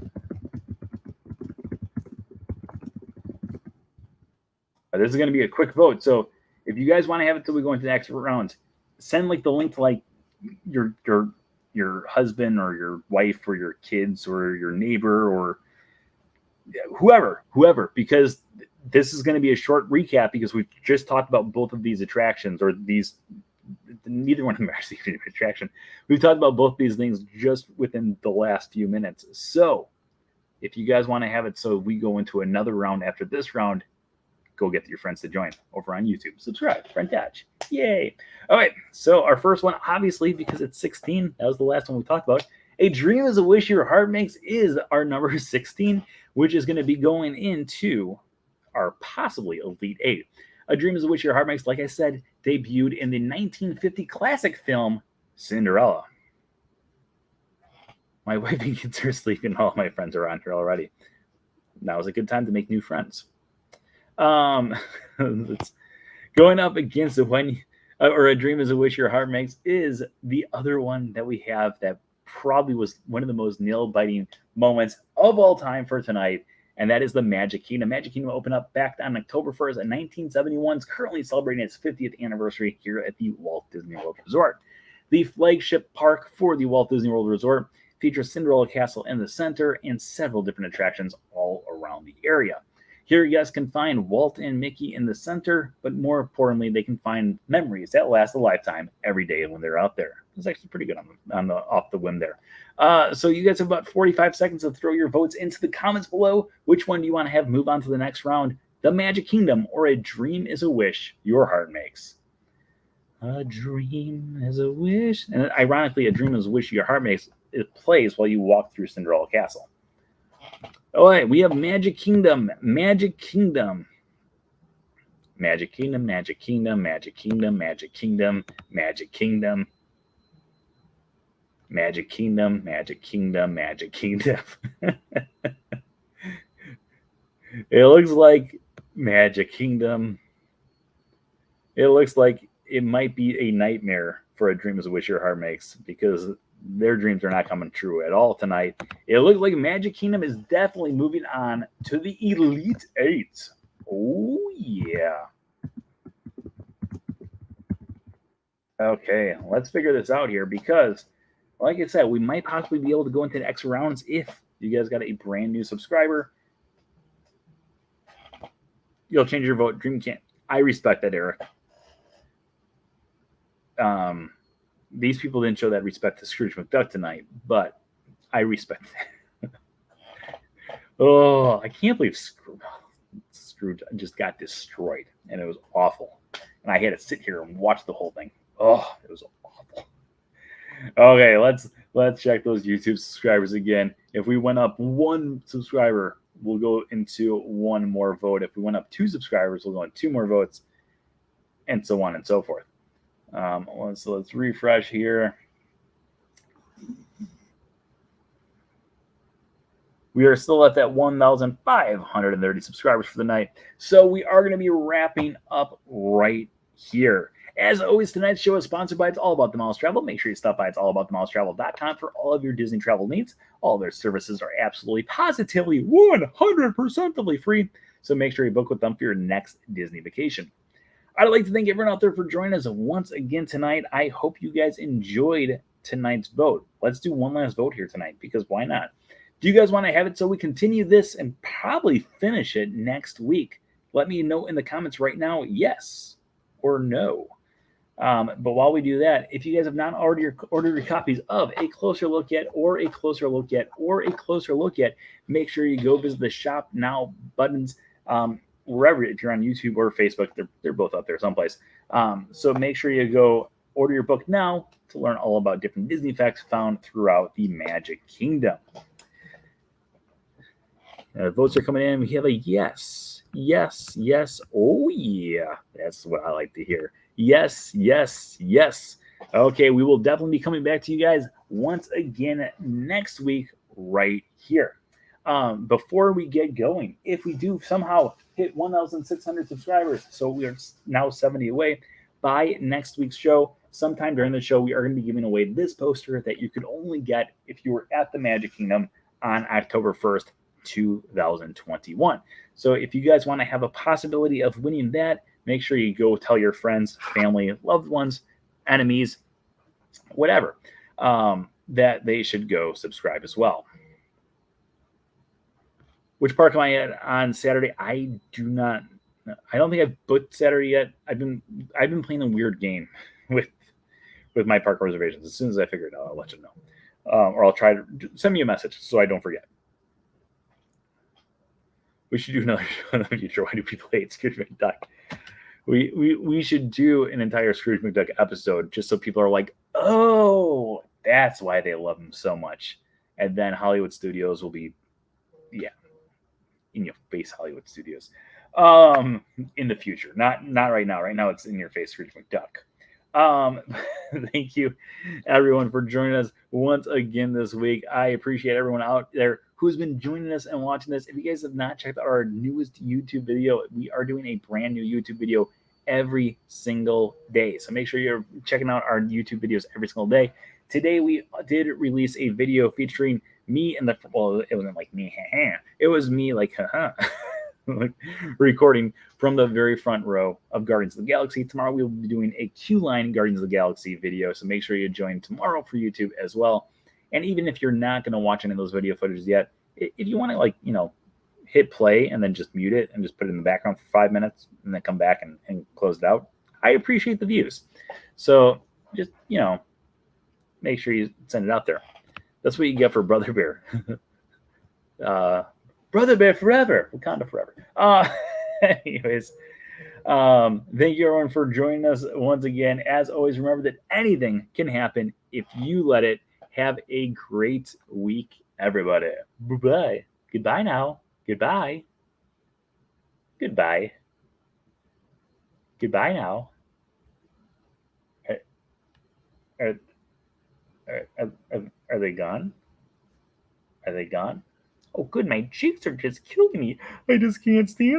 This is going to be a quick vote. So if you guys want to have it till we go into the next round, send like the link to like your husband or your wife or your kids or your neighbor or whoever, because this is going to be a short recap because we've just talked about both of these attractions, or these, neither one of them are actually an attraction. We've talked about both these things just within the last few minutes. So if you guys want to have it so we go into another round after this round, go get your friends to join over on YouTube. Subscribe, friend touch. Yay. All right. So our first one, obviously, because it's 16, that was the last one we talked about. A Dream is a Wish Your Heart Makes is our number 16, which is going to be going into our possibly Elite 8. A Dream is a Wish Your Heart Makes, like I said, debuted in the 1950 classic film Cinderella. My wife and kids are sleeping. All my friends are on here already. Now is a good time to make new friends. It's going up against the one, or A Dream is a Wish Your Heart Makes is the other one that we have that probably was one of the most nail-biting moments of all time for tonight, and that is the Magic Kingdom. Magic Kingdom opened up back on October 1st in 1971. It's currently celebrating its 50th anniversary here at the Walt Disney World Resort. The flagship park for the Walt Disney World Resort features Cinderella Castle in the center and several different attractions all around the area. Here, you guys can find Walt and Mickey in the center, but more importantly, they can find memories that last a lifetime every day when they're out there. It's actually pretty good on the off the whim there. So you guys have about 45 seconds to throw your votes into the comments below. Which one do you want to have move on to the next round? The Magic Kingdom or A Dream is a Wish Your Heart Makes? A dream is a wish. And ironically, A Dream is a Wish Your Heart Makes, it plays while you walk through Cinderella Castle. All right, we have Magic Kingdom. Magic Kingdom. Magic Kingdom, Magic Kingdom, Magic Kingdom, Magic Kingdom, Magic Kingdom, Magic Kingdom, Magic Kingdom, Magic Kingdom. It looks like Magic Kingdom. It looks like it might be a nightmare for a dream is a wish your heart makes, because their dreams are not coming true at all tonight. It looks like Magic Kingdom is definitely moving on to the Elite Eight. Oh, yeah. Okay, let's figure this out here, because, like I said, we might possibly be able to go into the extra rounds if you guys got a brand new subscriber. You'll change your vote. Dream can't. I respect that, Eric. These people didn't show that respect to Scrooge McDuck tonight, but I respect that. Oh, I can't believe Scrooge just got destroyed, and it was awful. And I had to sit here and watch the whole thing. Oh, it was awful. Okay, let's check those YouTube subscribers again. If we went up 1 subscriber, we'll go into 1 more vote. If we went up 2 subscribers, we'll go in 2 more votes, and so on and so forth. Let's refresh here. We are still at that 1,530 subscribers for the night. So we are going to be wrapping up right here. As always, tonight's show is sponsored by It's All About the Miles Travel. Make sure you stop by it'sallaboutthemilestravel.com for all of your Disney travel needs. All their services are absolutely, positively, 100% free. So make sure you book with them for your next Disney vacation. I'd like to thank everyone out there for joining us once again tonight. I hope you guys enjoyed tonight's vote. Let's do one last vote here tonight, because why not? Do you guys want to have it so we continue this and probably finish it next week? Let me know in the comments right now, yes or no. But while we do that, if you guys have not ordered your copies of A Closer Look At, or A Closer Look At, or A Closer Look At, make sure you go visit the Shop Now buttons wherever. If you're on YouTube or Facebook, they're both up there someplace. So make sure you go order your book now to learn all about different Disney facts found throughout the Magic Kingdom. Votes are coming in. We have a yes, yes, yes. Oh, yeah. That's what I like to hear. Yes, yes, yes. Okay, we will definitely be coming back to you guys once again next week right here. Before we get going, if we do somehow hit 1,600 subscribers, so we are now 70 away, by next week's show, sometime during the show, we are going to be giving away this poster that you could only get if you were at the Magic Kingdom on October 1st, 2021. So if you guys want to have a possibility of winning that, make sure you go tell your friends, family, loved ones, enemies, whatever, that they should go subscribe as well. Which park am I at on Saturday? I don't think I've booked Saturday yet. I've been playing a weird game with my park reservations. As soon as I figure it out, I'll let you know. Or I'll try to send me a message so I don't forget. We should do another show in the future. Why do people hate Scrooge McDuck? We should do an entire Scrooge McDuck episode just so people are like, oh, that's why they love him so much. And then Hollywood Studios will be, yeah, in your face Hollywood Studios. In the future. Not right now. Right now it's in your face Scrooge McDuck. Thank you everyone for joining us once again this week. I appreciate everyone out there who's been joining us and watching this. If you guys have not checked out our newest YouTube video, we are doing a brand new YouTube video every single day. So make sure you're checking out our YouTube videos every single day. Today we did release a video featuring me and it wasn't like me, it was me like recording from the very front row of Guardians of the Galaxy. Tomorrow we will be doing a Q-Line Guardians of the Galaxy video, so make sure you join tomorrow for YouTube as well. And even if you're not going to watch any of those video footages yet, if you want to hit play and then just mute it and just put it in the background for 5 minutes and then come back and close it out, I appreciate the views. So just, make sure you send it out there. That's what you get for Brother Bear. Brother Bear forever. Wakanda forever. Anyways, thank you everyone for joining us once again. As always, remember that anything can happen if you let it. Have a great week, everybody. Bye-bye. Goodbye now. Goodbye. Goodbye. Goodbye now. Are, are they gone? Are they gone? Oh, good. My cheeks are just killing me. I just can't stand